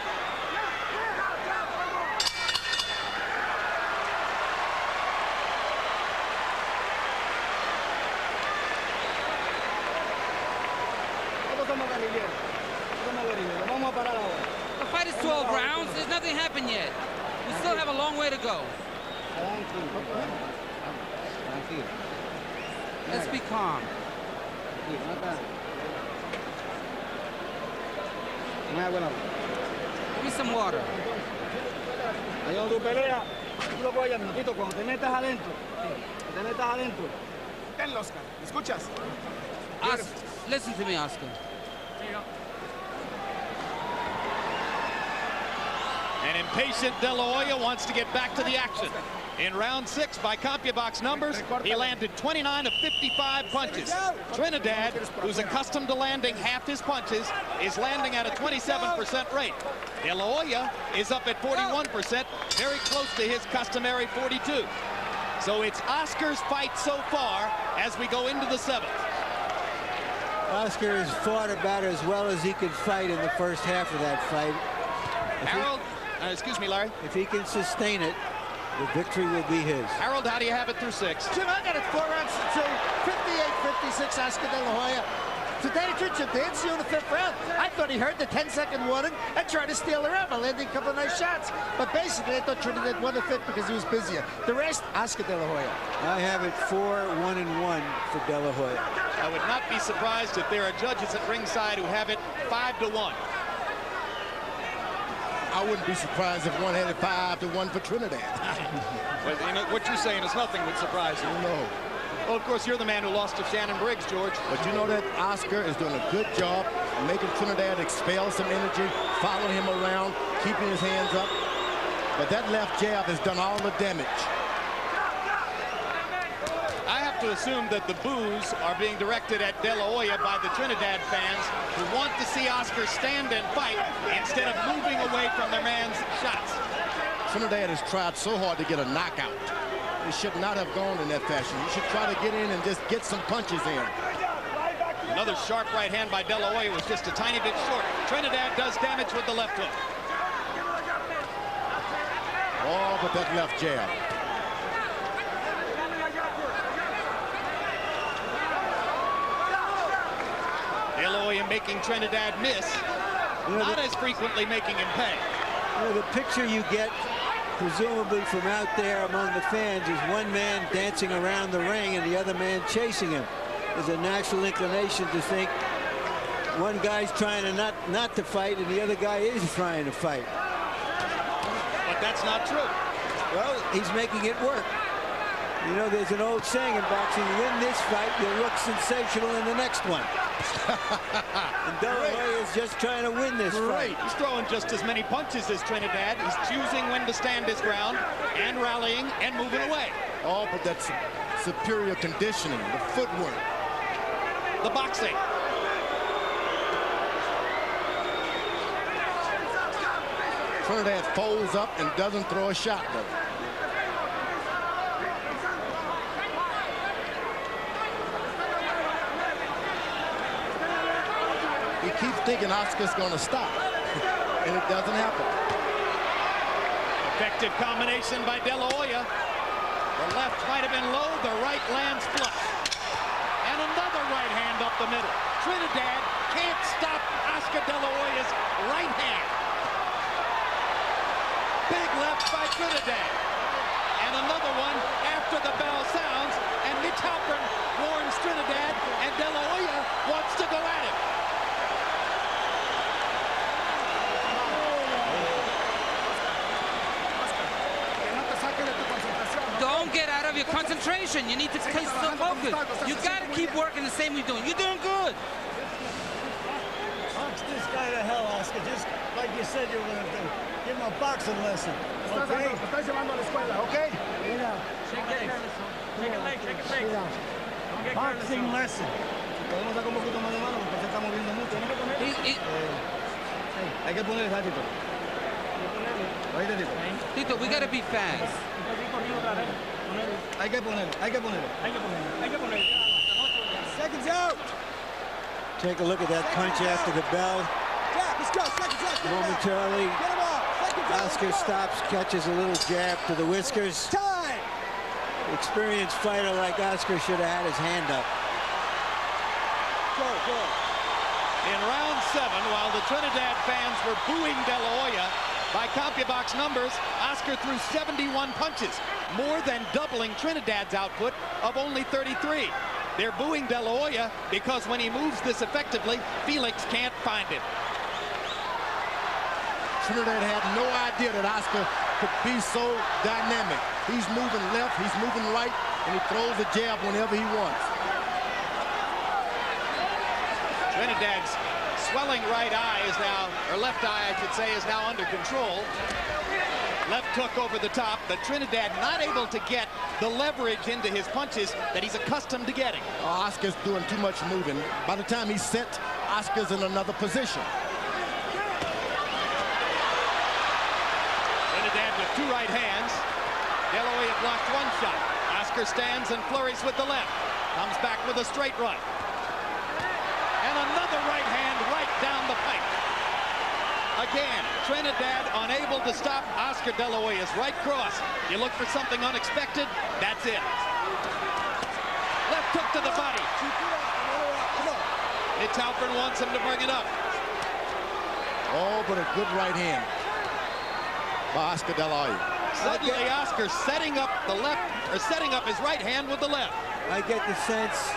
Speaker 6: The fight is 12 rounds. There's nothing happened yet. We still have a long way to go. Let's be calm. Give me some water.
Speaker 5: Ahí donde tú peleas, tú lo coges, amiguito, cuando te metas adentro.
Speaker 8: Ten, Oscar. ¿Escuchas?
Speaker 6: Listen to me, Oscar.
Speaker 1: An impatient De La Hoya wants to get back to the action. In round 6, by CompuBox numbers, he landed 29 of 55 punches. Trinidad, who's accustomed to landing half his punches, is landing at a 27% rate. De La Hoya is up at 41%, very close to his customary 42. So it's Oscar's fight so far as we go into the 7th.
Speaker 2: Oscar has fought about as well as he could fight in the first half of that fight.
Speaker 1: Harold, excuse me, Larry.
Speaker 2: If he can sustain it, the victory will be his.
Speaker 1: Harold, how do you have it through 6?
Speaker 9: Jim, I got it 4 rounds to 2, 58-56, Oscar De La Hoya. To tell you the truth, Jim, to hit you in the 5th round, I thought he heard the 10-second warning and tried to steal around by landing a couple of nice shots. But basically, I thought Trinidad won the 5th because he was busier. The rest, Oscar De La Hoya.
Speaker 2: I have it 4-1-1 for De La Hoya.
Speaker 1: I would not be surprised if there are judges at ringside who have it 5-1.
Speaker 3: I wouldn't be surprised if one had it 5-1 for Trinidad.
Speaker 1: Well, you know, what you're saying is nothing would surprise you.
Speaker 3: No.
Speaker 1: Well, of course, you're the man who lost to Shannon Briggs, George.
Speaker 3: But you know that Oscar is doing a good job of making Trinidad expel some energy, following him around, keeping his hands up. But that left jab has done all the damage.
Speaker 1: I have to assume that the boos are being directed at De La Hoya by the Trinidad fans who want to see Oscar stand and fight instead of moving away from their man's shots.
Speaker 3: Trinidad has tried so hard to get a knockout. He should not have gone in that fashion. He should try to get in and just get some punches in.
Speaker 1: Another sharp right hand by De La Hoya was just a tiny bit short. Trinidad does damage with the left hook.
Speaker 3: Oh, but that left jab.
Speaker 1: De La Hoya making Trinidad miss, not as frequently making him pay.
Speaker 2: You know, the picture you get, presumably from out there among the fans, is one man dancing around the ring and the other man chasing him. There's a natural inclination to think one guy's trying to not to fight and the other guy is trying to fight.
Speaker 1: But that's not true.
Speaker 2: Well, he's making it work. You know, there's an old saying in boxing, you win this fight, you'll look sensational in the next one. And De La Hoya is just trying to win this fight.
Speaker 1: He's throwing just as many punches as Trinidad. He's choosing when to stand his ground and rallying and moving away.
Speaker 3: Oh, but that's superior conditioning, the footwork.
Speaker 1: The boxing.
Speaker 3: Trinidad folds up and doesn't throw a shot, though. He keeps thinking Oscar's going to stop, and it doesn't happen.
Speaker 1: Effective combination by De La Hoya. The left might have been low, the right lands flush. And another right hand up the middle. Trinidad can't stop Oscar De La Hoya's right hand. Big left by Trinidad. And another one after the bell sounds, and Mitch Halpern warns Trinidad, and De La Hoya wants to go at him.
Speaker 6: Don't get out of your concentration. You need to stay so focused. You got to keep working the same way you're doing. You're doing good.
Speaker 5: Box this guy to hell, Oscar. Just like you said you were going to do. Give him a boxing lesson. Okay?
Speaker 8: Okay?
Speaker 7: Shake a leg, shake a leg.
Speaker 5: Boxing lesson. Podemos dar un poquito más de mano porque se está moviendo mucho. Hay que poner el Tito. Oíste, Tito.
Speaker 6: Tito, we got to be fast.
Speaker 5: Hay que ponerlo. Seconds out.
Speaker 2: Take a look at that punch after the bell.
Speaker 5: Yeah, let's go. Seconds out.
Speaker 2: Momentarily,
Speaker 5: Get him off.
Speaker 2: Oscar stops, catches a little jab to the whiskers.
Speaker 5: Time.
Speaker 2: Experienced fighter like Oscar should have had his hand up.
Speaker 5: Go.
Speaker 1: In round 7, while the Trinidad fans were booing De La Hoya, by CompuBox numbers, Oscar threw 71 punches, more than doubling Trinidad's output of only 33. They're booing De La Hoya because when he moves this effectively, Felix can't find him.
Speaker 3: Trinidad had no idea that Oscar could be so dynamic. He's moving left, he's moving right, and he throws a jab whenever he wants.
Speaker 1: Trinidad's swelling right eye is now, or left eye, I should say, is now under control. Left hook over the top, but Trinidad not able to get the leverage into his punches that he's accustomed to getting.
Speaker 3: Oscar's doing too much moving. By the time he's set, Oscar's in another position.
Speaker 1: Trinidad with 2 right hands. De La Hoya blocked 1 shot. Oscar stands and flurries with the left. Comes back with a straight right. And another right hand right down the pipe. Again, Trinidad unable to stop Oscar De La Hoya's right cross. You look for something unexpected, that's it. Left hook to the body. Mitch Halpern wants him to bring it up.
Speaker 3: Oh, but a good right hand by Oscar De La Hoya.
Speaker 1: Suddenly, Oscar setting up the left, or setting up his right hand with the left.
Speaker 2: I get the sense,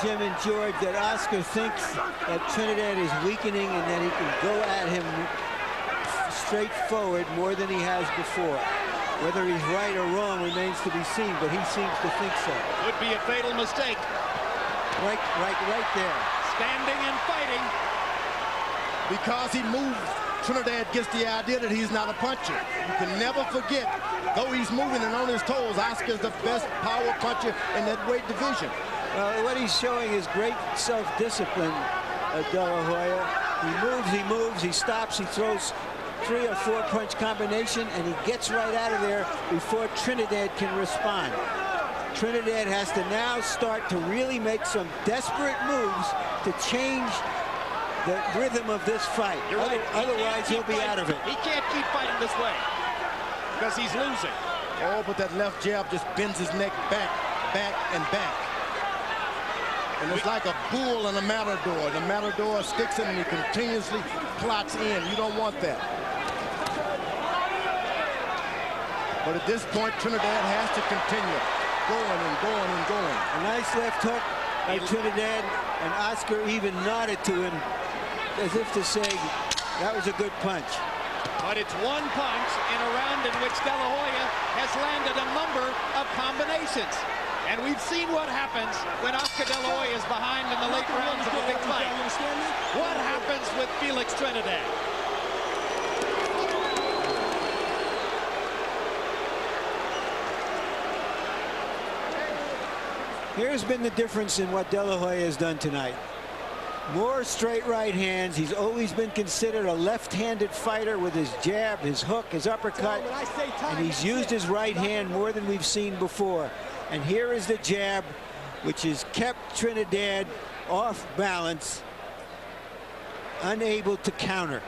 Speaker 2: Jim and George, that Oscar thinks that Trinidad is weakening and that he can go at him straight forward more than he has before. Whether he's right or wrong remains to be seen, but he seems to think so.
Speaker 1: Could be a fatal mistake.
Speaker 2: Right there.
Speaker 1: Standing and fighting.
Speaker 3: Because he moved, Trinidad gets the idea that he's not a puncher. You can never forget, though he's moving and on his toes, Oscar's the best power puncher in that weight division.
Speaker 2: What he's showing is great self-discipline, De La Hoya. He moves, he stops, he throws 3 or 4 punch combination, and he gets right out of there before Trinidad can respond. Trinidad has to now start to really make some desperate moves to change the rhythm of this fight.
Speaker 1: You're right.
Speaker 2: Otherwise, he'll be out of it.
Speaker 1: He can't keep fighting this way because he's losing.
Speaker 3: Oh, but that left jab just bends his neck back, and back. And it's like a bull and a matador. The matador sticks him and he continuously plots in. You don't want that. But at this point, Trinidad has to continue going and going and going.
Speaker 2: A nice left hook by Trinidad, and Oscar even nodded to him as if to say, that was a good punch.
Speaker 1: But it's one punch in a round in which De La Hoya has landed a number of combinations. And we've seen what happens when Oscar De La Hoya is behind in the late rounds of a big fight. What happens with Felix Trinidad?
Speaker 2: Here's been the difference in what De La Hoya has done tonight. More straight right hands. He's always been considered a left-handed fighter with his jab, his hook, his uppercut, and he's used his right hand more than we've seen before. And here is the jab, which has kept Trinidad off balance, unable to counter.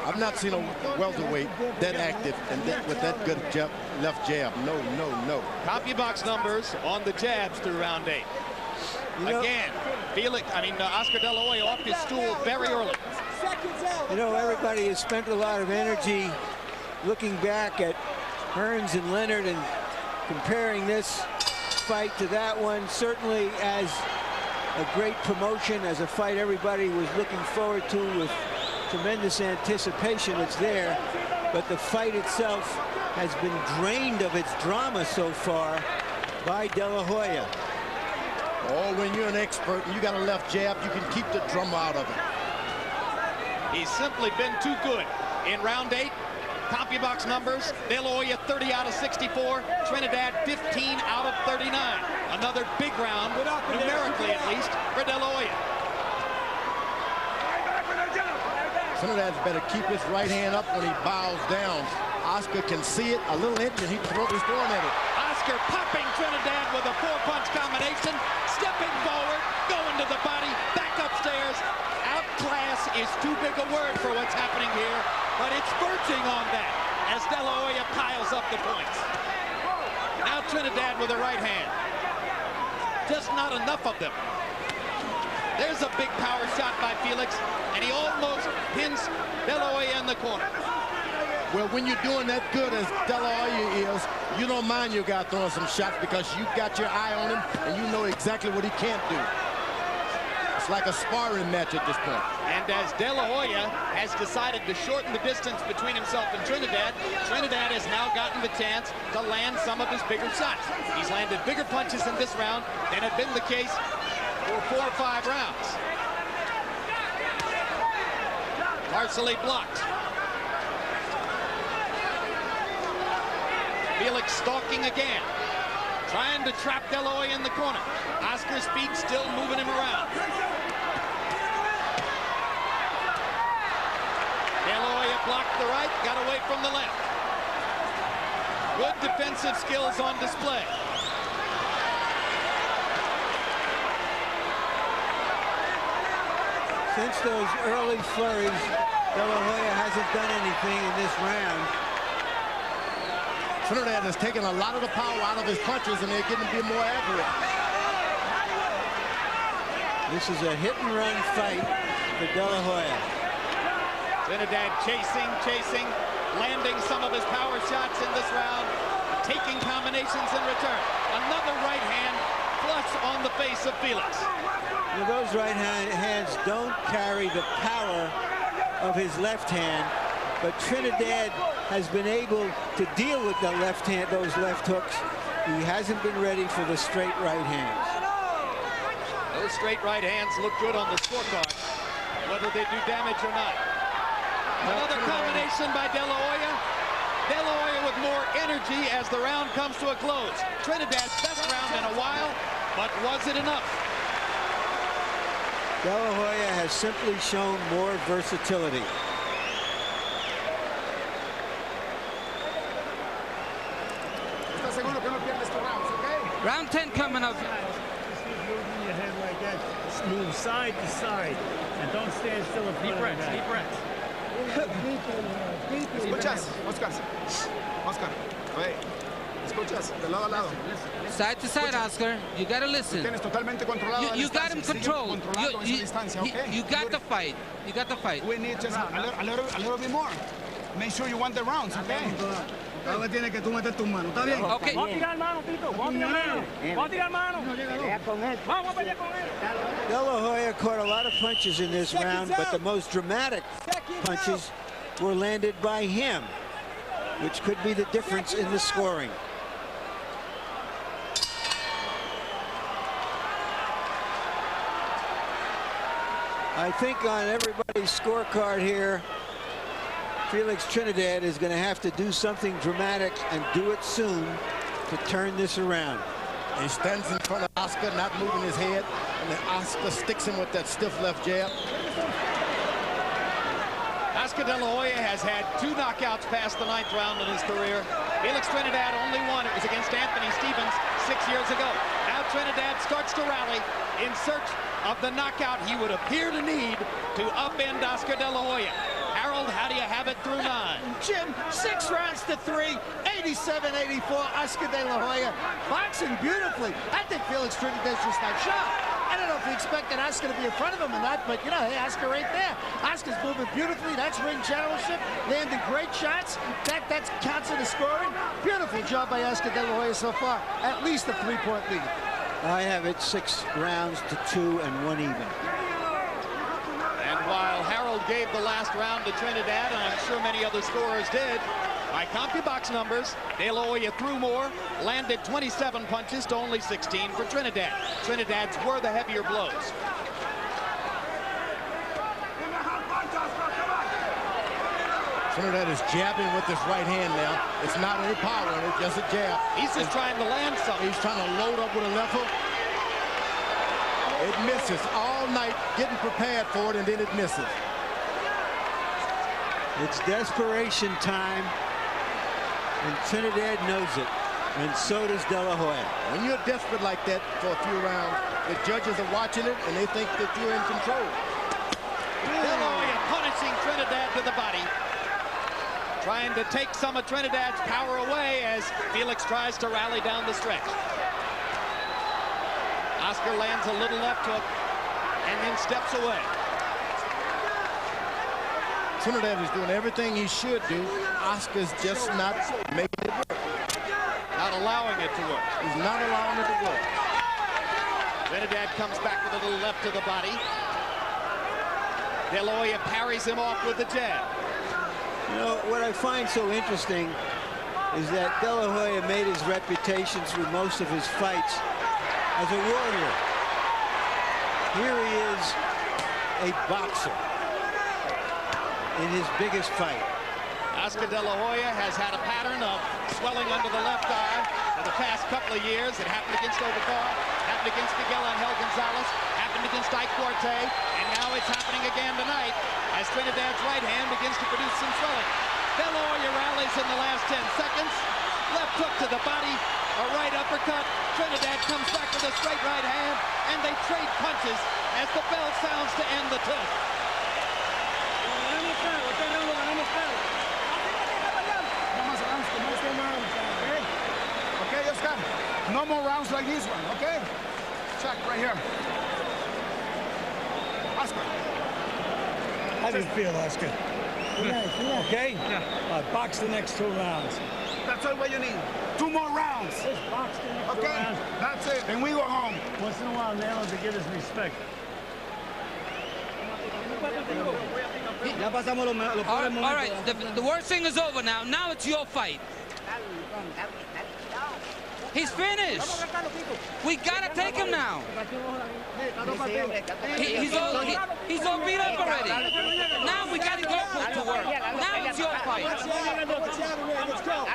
Speaker 3: I've not seen a welterweight that active and with that good jab, left jab. No, no, no.
Speaker 1: CompuBox numbers on the jabs through round 8. Again, Oscar De La Hoya off his stool very early.
Speaker 2: You know, everybody has spent a lot of energy looking back at Hearns and Leonard and comparing this fight to that one, certainly as a great promotion, as a fight everybody was looking forward to with tremendous anticipation. It's there, but the fight itself has been drained of its drama so far by De La Hoya.
Speaker 3: Oh, when you're an expert and you got a left jab, you can keep the drama out of it.
Speaker 1: He's simply been too good. In round 8, CompuBox numbers, De La Hoya 30 out of 64, Trinidad 15 out of 39. Another big round, numerically at least, for De La Hoya.
Speaker 3: Trinidad's better keep his right hand up when he bows down. Oscar can see it, a little inch, and he's throwing at it.
Speaker 1: Oscar popping Trinidad with a 4-punch combination, stepping forward, going to the body, back upstairs. Outclass is too big a word for what's happening here, but it's verging on that as De La Hoya piles up the points. Now Trinidad with a right hand. Just not enough of them. There's a big power shot by Felix, and he almost pins De La Hoya in the corner.
Speaker 3: Well, when you're doing that good as De La Hoya is, you don't mind your guy throwing some shots because you got your eye on him and you know exactly what he can't do. It's like a sparring match at this point.
Speaker 1: And as De La Hoya has decided to shorten the distance between himself and Trinidad, Trinidad has now gotten the chance to land some of his bigger shots. He's landed bigger punches in this round than had been the case for 4 or 5 rounds. Partially blocked. Felix stalking again, trying to trap De La Hoya in the corner. Oscar's feet still moving him around. De La Hoya blocked the right, got away from the left. Good defensive skills on display.
Speaker 2: Since those early flurries, De La Hoya hasn't done anything in this round.
Speaker 3: Trinidad has taken a lot of the power out of his punches, and they're getting to be more accurate.
Speaker 2: This is a hit-and-run fight for De La Hoya.
Speaker 1: Trinidad chasing, landing some of his power shots in this round, taking combinations in return. Another right hand flush on the face of Felix.
Speaker 2: Now, those right hands don't carry the power of his left hand, but Trinidad has been able to deal with the left hand, those left hooks. He hasn't been ready for the straight right hands.
Speaker 1: Those straight right hands look good on the scorecard, whether they do damage or not. Another combination by De La Hoya. De La Hoya with more energy as the round comes to a close. Trinidad's best round in a while, but was it enough?
Speaker 2: De La Hoya has simply shown more versatility.
Speaker 6: Round 10 coming up.
Speaker 10: Moving your head like that. Move side to side. And don't stand still in front of the guy.
Speaker 8: Deep breaths. Escuchas, Oscar. Oscar, oye, escuchas, de lado a lado.
Speaker 6: Side to side, Oscar. You gotta listen.
Speaker 8: Tienes totalmente controlado.
Speaker 6: You got him controlled. You got the fight. You got the fight.
Speaker 8: We need just a little bit more. Make sure you won the rounds, okay? Ahora tienes que tú meter tus manos, ¿está bien?
Speaker 6: Okay.
Speaker 10: Vamos a tirar mano, Tito. Vamos a tirar mano. Vamos a tirar mano. Vamos a pelear con él.
Speaker 2: De La Hoya caught a lot of punches in this round, but the most dramatic punches were landed by him, which could be the difference in the scoring. I think on everybody's scorecard here, Felix Trinidad is going to have to do something dramatic and do it soon to turn this around.
Speaker 3: He stands in front of Oscar, not moving his head, and then Oscar sticks him with that stiff left jab.
Speaker 1: Oscar De La Hoya has had 2 knockouts past the 9th round in his career. Felix Trinidad only one. It was against Anthony Stevens 6 years ago. Now Trinidad starts to rally in search of the knockout he would appear to need to upend Oscar De La Hoya. Harold, how do you have it through 9?
Speaker 9: Jim, 6 rounds to 3, 87-84, Oscar De La Hoya. Boxing beautifully. I think Felix Trinidad's just not sharp. I don't know if he expected Oscar to be in front of him or not, but, you know, hey, Oscar right there. Oscar's moving beautifully. That's ring generalship. Landing great shots. That counts in the scoring. Beautiful job by Oscar De La Hoya so far. At least a 3-point lead.
Speaker 2: I have it 6 rounds to 2 and 1 even.
Speaker 1: And while Harold gave the last round to Trinidad, and I'm sure many other scorers did, by CompuBox numbers, De La Hoya threw more, landed 27 punches to only 16 for Trinidad. Trinidad's were the heavier blows.
Speaker 3: Trinidad is jabbing with his right hand now. It's not any power in it, just a jab.
Speaker 1: He's just trying to land something.
Speaker 3: He's trying to load up with a left hook. It misses all night, getting prepared for it, and then it misses.
Speaker 2: It's desperation time, and Trinidad knows it, and so does De La Hoya.
Speaker 3: When you're desperate like that for a few rounds, the judges are watching it, and they think that you're in control.
Speaker 1: De La Hoya punishing Trinidad to the body, trying to take some of Trinidad's power away as Felix tries to rally down the stretch. Oscar lands a little left hook and then steps away.
Speaker 3: Trinidad is doing everything he should do. Oscar's just not making it work.
Speaker 1: Not allowing it to work.
Speaker 3: He's not allowing it to work.
Speaker 1: Trinidad comes back with a little left to the body. De La Hoya parries him off with the jab.
Speaker 2: You know, what I find so interesting is that De La Hoya made his reputation through most of his fights as a warrior. Here he is, a boxer in his biggest fight.
Speaker 1: Oscar De La Hoya has had a pattern of swelling under the left eye for the past couple of years. It happened against Obacar, happened against Miguel Angel Gonzalez, happened against Ike Duarte, and now it's happening again tonight as Trinidad's right hand begins to produce some swelling. De La Hoya rallies in the last 10 seconds. Left hook to the body, a right uppercut. Trinidad comes back with a straight right hand, and they trade punches as the bell sounds to end the 10th.
Speaker 8: Okay, Oscar. No more rounds like this one, okay? Check right here. Oscar.
Speaker 10: How do you feel, Oscar? Okay? Yeah. Box the next 2 rounds.
Speaker 8: That's all what you need. 2 more rounds.
Speaker 10: Just box the next 2
Speaker 8: Okay?
Speaker 10: rounds.
Speaker 8: That's it. And we go home.
Speaker 10: Once in a while, Nail to get his respect.
Speaker 6: All right, the worst thing is over now. Now it's your fight. He's finished. We gotta take him now. He's all beat up already. Now we gotta go to work. Now it's your fight.
Speaker 5: Let's go.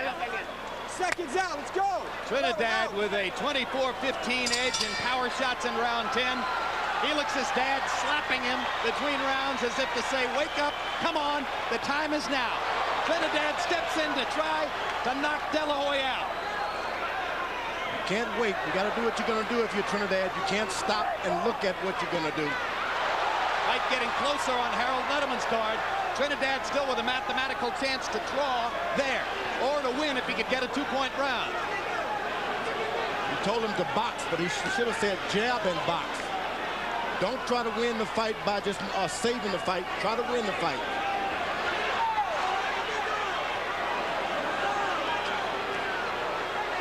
Speaker 5: Seconds out. Let's go.
Speaker 1: Trinidad with a 24-15 edge in power shots in round 10. Felix's dad slapping him between rounds as if to say, wake up, come on, the time is now. Trinidad steps in to try to knock De La Hoya out.
Speaker 3: Can't wait. You got to do what you're going to do if you're Trinidad. You can't stop and look at what you're going to do.
Speaker 1: Fight getting closer on Harold Letterman's card. Trinidad still with a mathematical chance to draw there, or to win if he could get a 2-point round.
Speaker 3: You told him to box, but he should have said jab and box. Don't try to win the fight by just saving the fight. Try to win the fight.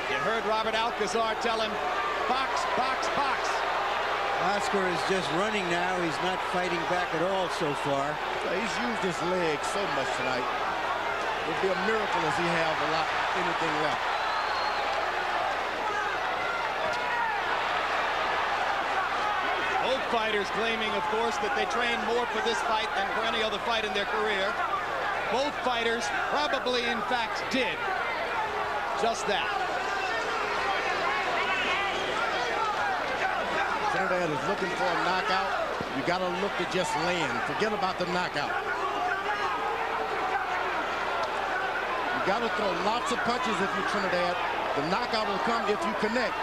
Speaker 1: You heard Robert Alcazar tell him, box, box, box.
Speaker 2: Oscar is just running now. He's not fighting back at all so far.
Speaker 3: He's used his legs so much tonight. It would be a miracle if he have anything left.
Speaker 1: Both fighters claiming, of course, that they trained more for this fight than for any other fight in their career. Both fighters probably, in fact, did just that.
Speaker 3: Trinidad is looking for a knockout. You got to look to just land. Forget about the knockout. You got to throw lots of punches if you're Trinidad. The knockout will come if you connect.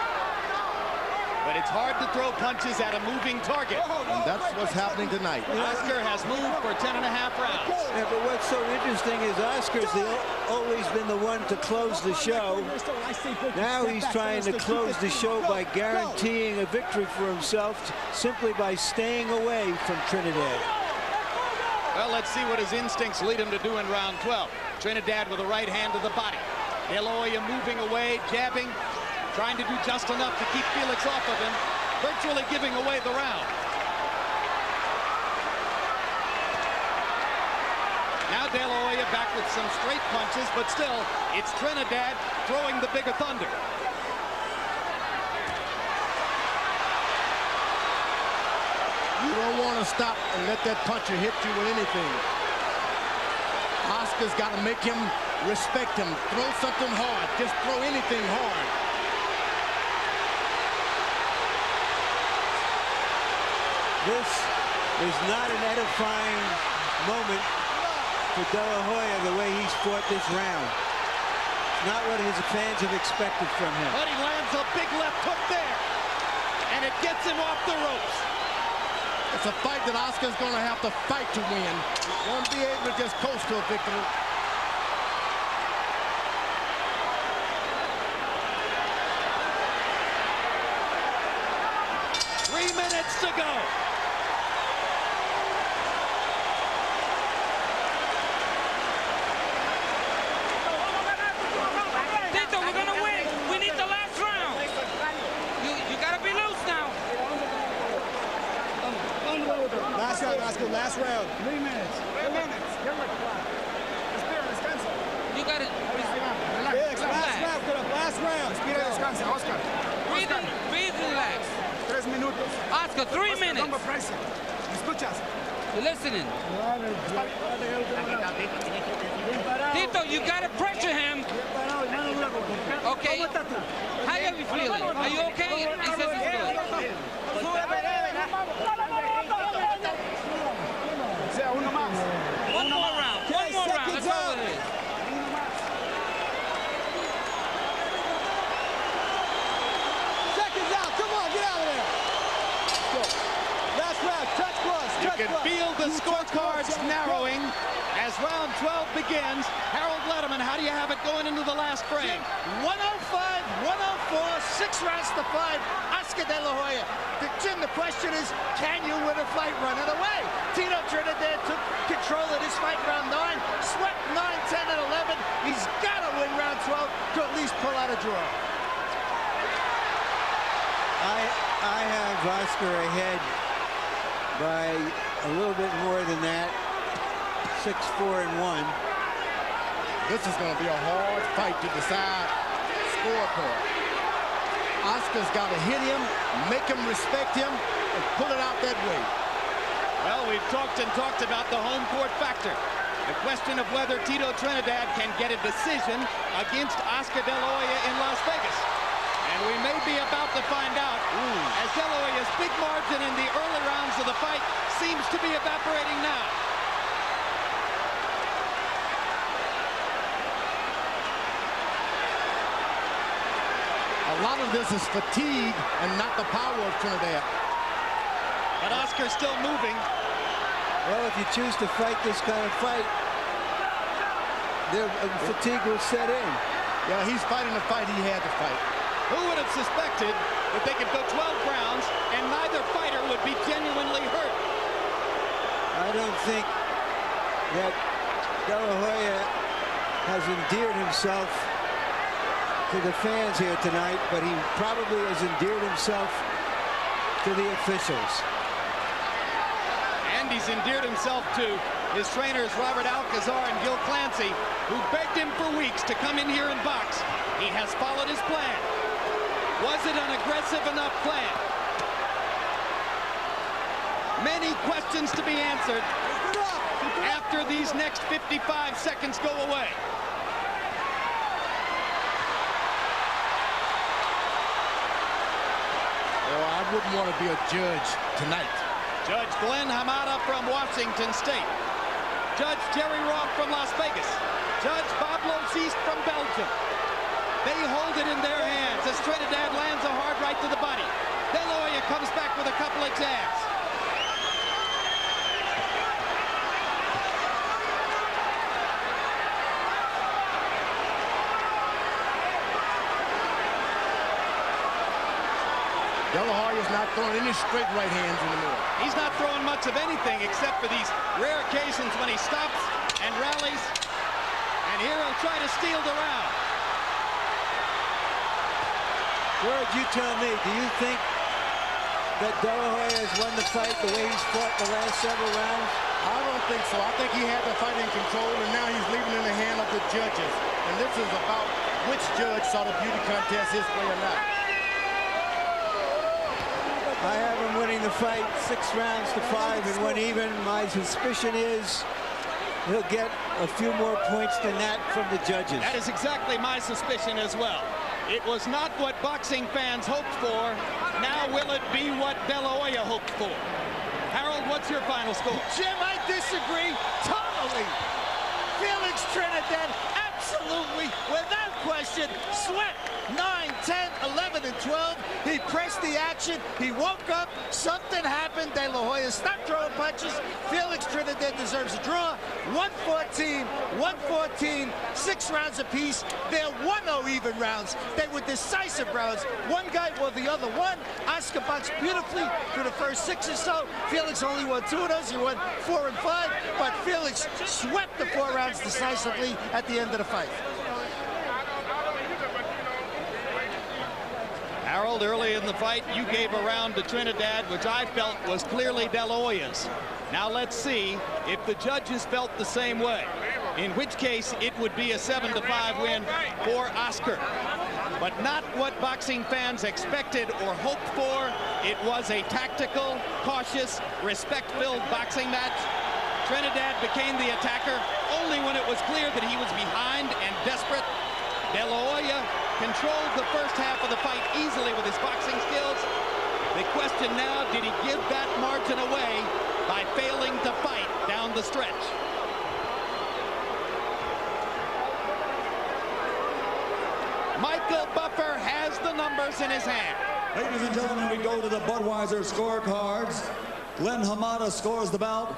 Speaker 1: But it's hard to throw punches at a moving target.
Speaker 3: And that's what's happening tonight.
Speaker 1: Oscar has moved for 10.5 rounds.
Speaker 2: Yeah, but what's so interesting is Oscar's always been the one to close the show. Now he's trying to close the show by guaranteeing a victory for himself simply by staying away from Trinidad.
Speaker 1: Well, let's see what his instincts lead him to do in round 12. Trinidad with a right hand to the body. De La Hoya moving away, jabbing, trying to do just enough to keep Felix off of him, virtually giving away the round. Now De La Hoya back with some straight punches, but still, it's Trinidad throwing the bigger thunder.
Speaker 3: You don't want to stop and let that puncher hit you with anything. Oscar's got to make him respect him. Throw something hard. Just throw anything hard.
Speaker 2: This is not an edifying moment for De La Hoya the way he's fought this round. Not what his fans have expected from him.
Speaker 1: But he lands a big left hook there, and it gets him off the ropes.
Speaker 3: It's a fight that Oscar's going to have to fight to win. He won't be able to just coast to a victory.
Speaker 1: To go.
Speaker 6: Tito, we're gonna win. We need the last round. You gotta be loose now.
Speaker 5: Last round, Oscar. Last round.
Speaker 8: 3 minutes. 3 minutes. Respira, descansa.
Speaker 6: You gotta
Speaker 5: Felix, last round. Good up. Last round.
Speaker 8: Respira, descansa, Oscar.
Speaker 6: breathe, relax.
Speaker 8: 3 minutos.
Speaker 6: Oscar, 3 minutes.
Speaker 8: Toma pressure. ¿Me escuchas?
Speaker 6: You're listening. Tito, you gotta pressure him. Okay. How are you feeling? Are you okay? He says he's good.
Speaker 8: Uno más.
Speaker 6: One more round. One more round. That's all it is.
Speaker 5: Seconds out. Come on, get out of there. Go. Last round. Touch cross.
Speaker 1: You can feel the scorecards narrowing as round 12 begins. Harold Letterman, how do you have it going into the last frame?
Speaker 9: 105, 104, 6 rounds to 5. Oscar De La Hoya. Jim, the question is, can you win a fight running away? Tito Trinidad took control of this fight round 9, swept 9, 10, and 11. He's got to win round 12 to at least pull out a draw.
Speaker 2: I have Oscar ahead by a little bit more than that. 6-4-1.
Speaker 3: This is going to be a hard fight to decide scorecard. Oscar's got to hit him, make him respect him, and pull it out that way.
Speaker 1: Well, we've talked about the home court factor. The question of whether Tito Trinidad can get a decision against Oscar De La Hoya in Las Vegas. And we may be about to find out, as De La Hoya's big margin in the early rounds of the fight seems to be evaporating now.
Speaker 3: A lot of this is fatigue and not the power of Trinidad.
Speaker 1: But Oscar's still moving.
Speaker 2: Well, if you choose to fight this kind of fight, fatigue will set in.
Speaker 3: Yeah, he's fighting the fight he had to fight.
Speaker 1: Who would have suspected that they could go 12 rounds and neither fighter would be genuinely hurt?
Speaker 2: I don't think that De La Hoya has endeared himself to the fans here tonight, but he probably has endeared himself to the officials.
Speaker 1: And he's endeared himself to his trainers, Robert Alcazar and Gil Clancy, who begged him for weeks to come in here and box. He has followed his plan. Was it an aggressive enough plan? Many questions to be answered after these next 55 seconds go away.
Speaker 3: Oh, I wouldn't want to be a judge tonight.
Speaker 1: Judge Glenn Hamada from Washington State. Judge Jerry Roth from Las Vegas. Judge Bob Loziste from Belgium. They hold it in their hands as Trinidad lands a hard right to the body. De La Hoya comes back with a couple of jabs.
Speaker 3: De La Hoya's not throwing any straight right hands anymore.
Speaker 1: He's not throwing much of anything except for these rare occasions when he stops and rallies. And here he'll try to steal the round.
Speaker 2: George, you tell me, do you think that De La Hoya has won the fight the way he's fought the last several rounds?
Speaker 3: I don't think so. I think he had the fight in control, and now he's leaving it in the hand of the judges. And this is about which judge saw the beauty contest his way or not.
Speaker 2: I have him winning the fight 6 rounds to 5 and 1 even. My suspicion is he'll get a few more points than that from the judges.
Speaker 1: That is exactly my suspicion as well. It was not what boxing fans hoped for. Now will it be what De La Hoya hoped for? Harold, what's your final score?
Speaker 9: Jim, I disagree totally. Felix Trinidad, absolutely, without question, swept 9, 10, 11, and 12. He pressed the action. He woke up. Something happened. De La Hoya stopped throwing punches. Felix Trinidad deserves a draw. 114, 114, 6 rounds apiece. They're 1-0 even rounds. They were decisive rounds. One guy or the other won. Oscar boxed beautifully through the first 6 or so. Felix only won 2 of those. He won 4 and 5. But Felix swept the 4 rounds decisively at the end of the fight.
Speaker 1: Harold, early in the fight, you gave a round to Trinidad, which I felt was clearly De La Hoya's. Now let's see if the judges felt the same way, in which case it would be a 7-5 win for Oscar. But not what boxing fans expected or hoped for. It was a tactical, cautious, respect-filled boxing match. Trinidad became the attacker only when it was clear that he was behind and desperate. De La Hoya controlled the first half of the fight easily with his boxing skills. The question now, did he give that margin away by failing to fight down the stretch? Michael Buffer has the numbers in his hand.
Speaker 4: Ladies and gentlemen, we go to the Budweiser scorecards. Glenn Hamada scores the bout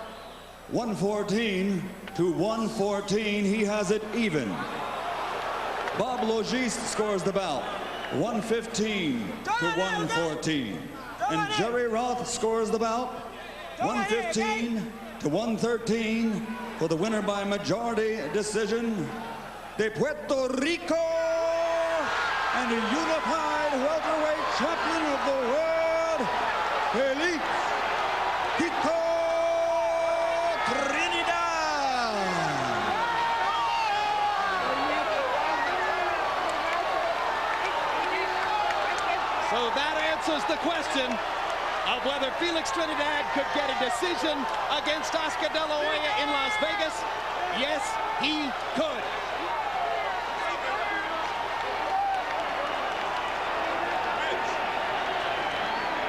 Speaker 4: 114 to 114. He has it even. Bob Loziste scores the bout 115 to 114. And Jerry Roth scores the bout 115 to 113 for the winner by majority decision, de Puerto Rico and the unified welterweight champion of the world, Felix Trinidad.
Speaker 1: of whether Felix Trinidad could get a decision against Oscar De La Hoya in Las Vegas? Yes, he could.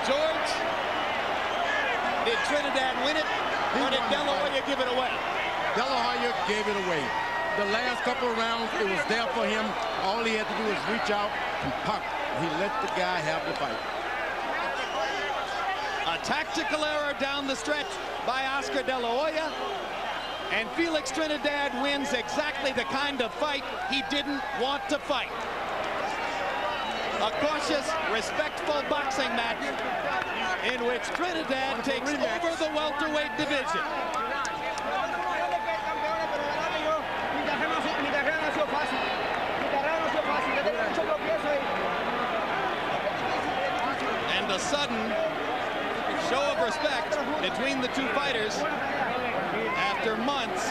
Speaker 1: George, did Trinidad win it, or did De La Hoya give it away?
Speaker 3: De La Hoya gave it away. The last couple of rounds, it was there for him. All he had to do was reach out and pop. He let the guy have the fight.
Speaker 1: A tactical error down the stretch by Oscar De La Hoya. And Felix Trinidad wins exactly the kind of fight he didn't want to fight. A cautious, respectful boxing match in which Trinidad takes over the welterweight division. And a sudden show of respect between the two fighters after months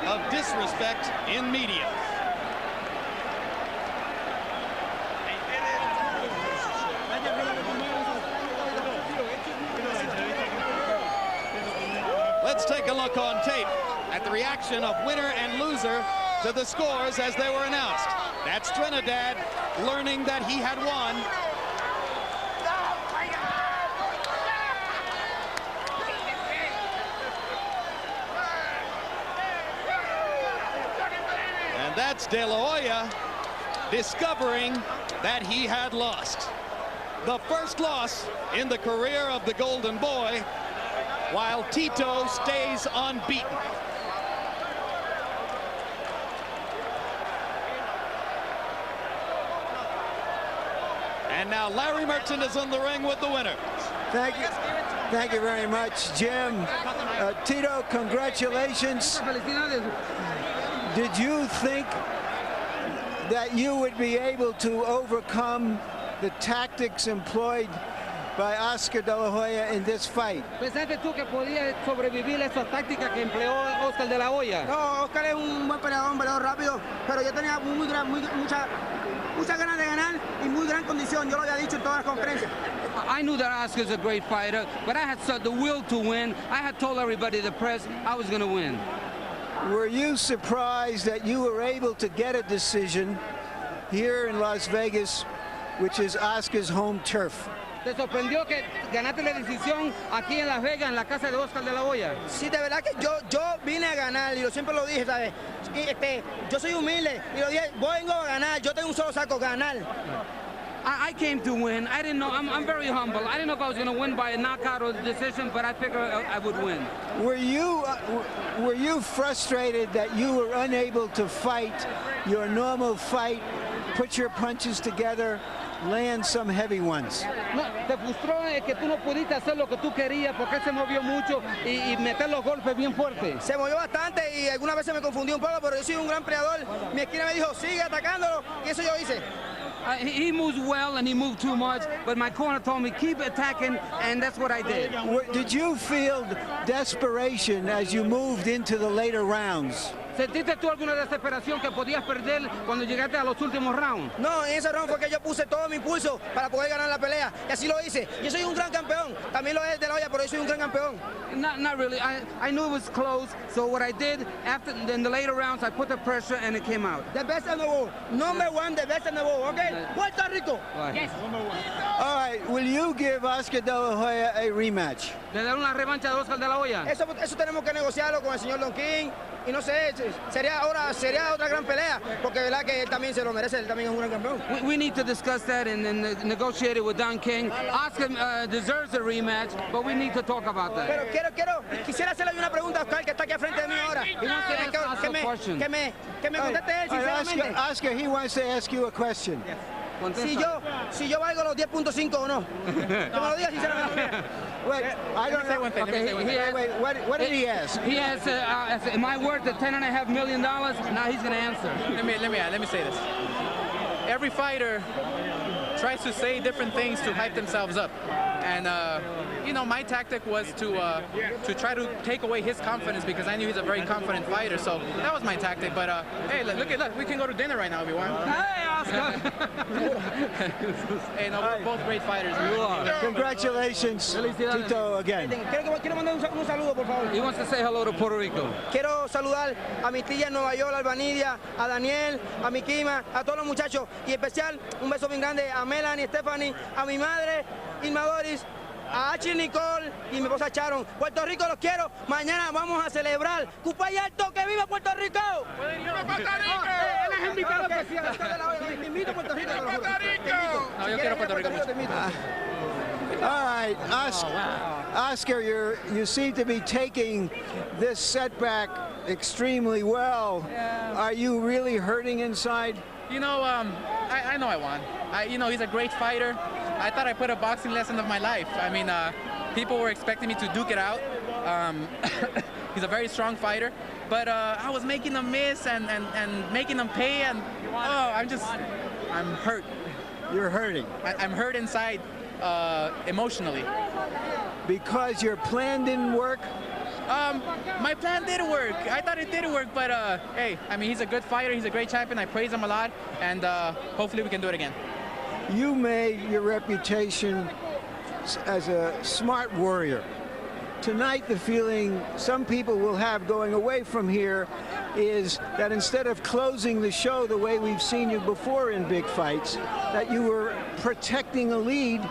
Speaker 1: of disrespect in media. Let's take a look on tape at the reaction of winner and loser to the scores as they were announced. That's Trinidad learning that he had won. And that's De La Hoya discovering that he had lost. The first loss in the career of the Golden Boy, while Tito stays unbeaten. And now Larry Merchant is in the ring with the winner.
Speaker 2: Thank you. Thank you very much, Jim. Tito, congratulations. Did you think that you would be able to overcome the tactics employed by Oscar De La Hoya in this fight?
Speaker 6: ¿Pensaste tú que podías sobrevivir a esa táctica que empleó Oscar De La Hoya?
Speaker 7: No, Oscar es un buen peleador, un peleador rápido, pero yo tenía muchas ganas de ganar y muy gran condición. Yo lo había dicho en todas las conferencias.
Speaker 6: I knew that Oscar's a great fighter, but I had the will to win. I had told everybody, the press, I was going to win.
Speaker 2: Were you surprised that you were able to get a decision here in Las Vegas, which is Oscar's home turf?
Speaker 6: ¿Te sorprendió que ganaste la decisión aquí en Las Vegas, en la casa de Oscar De La Hoya?
Speaker 7: Sí, de verdad que yo vine a ganar y yo siempre lo dije, ¿sabes? Yo soy humilde y lo dije, vengo a ganar, yo tengo un solo saco, ganar.
Speaker 6: I came to win. I didn't know. I'm very humble. I didn't know if I was going to win by a knockout or decision, but I figured I would win.
Speaker 2: Were you frustrated that you were unable to fight your normal fight, put your punches together, land some heavy ones?
Speaker 6: No, te frustró que tú no pudiste hacer lo que tú querías porque él se movió mucho y meter los golpes bien fuertes.
Speaker 7: Se movió bastante y algunas veces me confundí un poco, pero yo soy un gran peleador. Mi esquina me dijo, sigue atacándolo, y eso yo hice.
Speaker 6: He moves well and he moved too much, but my corner told me keep attacking, and that's what I did.
Speaker 2: Did you feel desperation as you moved into the later rounds?
Speaker 6: ¿Sentiste tú alguna desesperación que podías perder cuando llegaste a los últimos rounds?
Speaker 7: No, en ese round fue que yo puse todo mi impulso para poder ganar la pelea, y así lo hice. Yo soy un gran campeón, también lo es De La Hoya, pero yo soy un gran campeón.
Speaker 6: Not really. I knew it was close, so what I did in the later rounds, I put the pressure and it came out.
Speaker 7: The best in the world, number one, the best in the world, okay? Puerto Rico.
Speaker 6: Yes.
Speaker 2: All right, will you give Oscar De La Hoya a rematch?
Speaker 6: ¿Le dar una revancha de Oscar De La Hoya?
Speaker 7: Eso tenemos que negociarlo con el señor Don King. Y no sé, sería otra gran pelea, porque verdad que él también se lo merece, él también es un gran campeón.
Speaker 6: We need to discuss that and negotiate it with Don King. Oscar deserves a rematch, but we need to talk about that.
Speaker 7: Pero quisiera hacerle una pregunta a Oscar, que está aquí al frente de mí ahora. Y no que me conteste él, sinceramente.
Speaker 2: Oscar, he wants to ask you a question.
Speaker 7: Si yo valgo los 10.5 o no. Que me lo diga sinceramente.
Speaker 2: Wait, I don't know. Wait, what did he ask?
Speaker 6: He asked, am I worth the $10.5 million? Now he's going to answer.
Speaker 11: Let me say this. Every fighter tries to say different things to hype themselves up. And, you know, my tactic was to try to take away his confidence because I knew he's a very confident fighter. So that was my tactic. But hey, look, we can go to dinner right now if you want. Hey, Oscar. Hey, no, we're both great fighters.
Speaker 2: Congratulations, Tito, again.
Speaker 7: Quiero mandar un saludo, por favor.
Speaker 6: He wants to say hello to Puerto Rico.
Speaker 7: Quiero saludar a mi tía en Nueva York, a Albanidia, a Daniel, a mi Kima, a todos los muchachos. Y especial, un beso bien grande a Melanie, Stephanie, a mi madre, Irma Doris, a Achille Nicole y mi esposa Sharon. Puerto Rico, los quiero. Mañana vamos a celebrar. Cupay Alto, que viva Puerto Rico. ¡Viva Puerto Rico! Él es invitado especial. Te invito a Puerto Rico.
Speaker 11: No, yo quiero Puerto Rico mucho.
Speaker 2: All right, Oscar, you seem to be taking this setback extremely well.
Speaker 11: Yeah.
Speaker 2: Are you really hurting inside?
Speaker 11: You know, I know I won. You know, he's a great fighter. I thought I put a boxing lesson of my life. I mean, people were expecting me to duke it out. He's a very strong fighter, but I was making them miss and making them pay, and I'm hurt.
Speaker 2: You're hurting.
Speaker 11: I'm hurt inside emotionally.
Speaker 2: Because your plan didn't work?
Speaker 11: My plan did work. I thought it did work, but hey, I mean, he's a good fighter. He's a great champion. I praise him a lot, and hopefully we can do it again.
Speaker 2: You made your reputation as a smart warrior. Tonight, the feeling some people will have going away from here is that instead of closing the show the way we've seen you before in big fights, that you were protecting a lead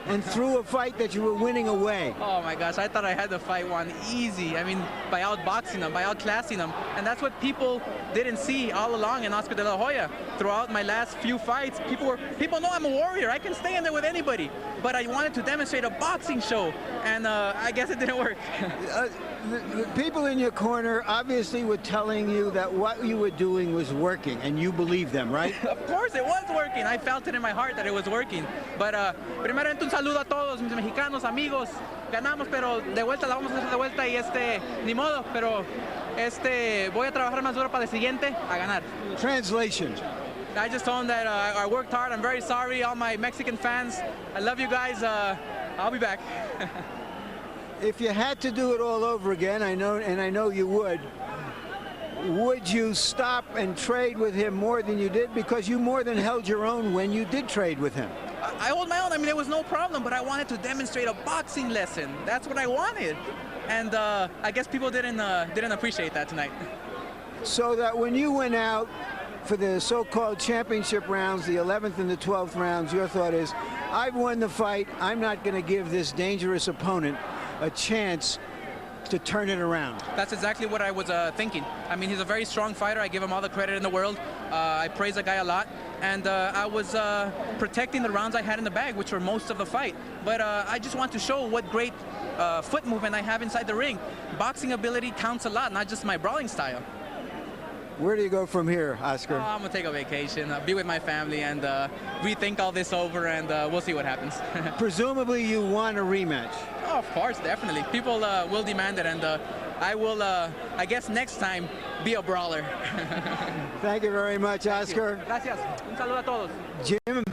Speaker 2: and through a fight that you were winning away.
Speaker 11: Oh my gosh, I thought I had the fight won easy. I mean, by outboxing them, by outclassing them. And that's what people didn't see all along in Oscar de la Hoya. Throughout my last few fights, people know I'm a warrior. I can stay in there with anybody. But I wanted to demonstrate a boxing show, and I guess it didn't work.
Speaker 2: The people in your corner obviously were telling you that what you were doing was working, and you believed them, right?
Speaker 11: Of course it was working. I felt it in my heart that it was working. But primeramente un saludo a todos mis mexicanos amigos. Ganamos, pero de vuelta la vamos a hacer de vuelta y ni modo, pero voy a trabajar más duro para el siguiente a ganar.
Speaker 2: Translation.
Speaker 11: I just told them that I worked hard. I'm very sorry, all my Mexican fans. I love you guys. I'll be back.
Speaker 2: If you had to do it all over again, I know you would you stop and trade with him more than you did? Because you more than held your own when you did trade with him.
Speaker 11: I hold my own. I mean, there was no problem, but I wanted to demonstrate a boxing lesson. That's what I wanted. And I guess people didn't appreciate that tonight.
Speaker 2: So that when you went out for the so-called championship rounds, the 11th and the 12th rounds, your thought is, I've won the fight. I'm not going to give this dangerous opponent a chance to turn it around.
Speaker 11: That's exactly what I was thinking. I mean, he's a very strong fighter. I give him all the credit in the world. I praise the guy a lot. And I was protecting the rounds I had in the bag, which were most of the fight. But I just want to show what great foot movement I have inside the ring. Boxing ability counts a lot, not just my brawling style.
Speaker 2: Where do you go from here, Oscar?
Speaker 11: I'm going to take a vacation, be with my family, and rethink all this over, and we'll see what happens.
Speaker 2: Presumably you want a rematch.
Speaker 11: Oh, of course, definitely. People will demand it, and I will, I guess next time, be a brawler.
Speaker 2: Thank you very much, Oscar.
Speaker 11: Gracias. Un saludo a todos.
Speaker 2: Jim.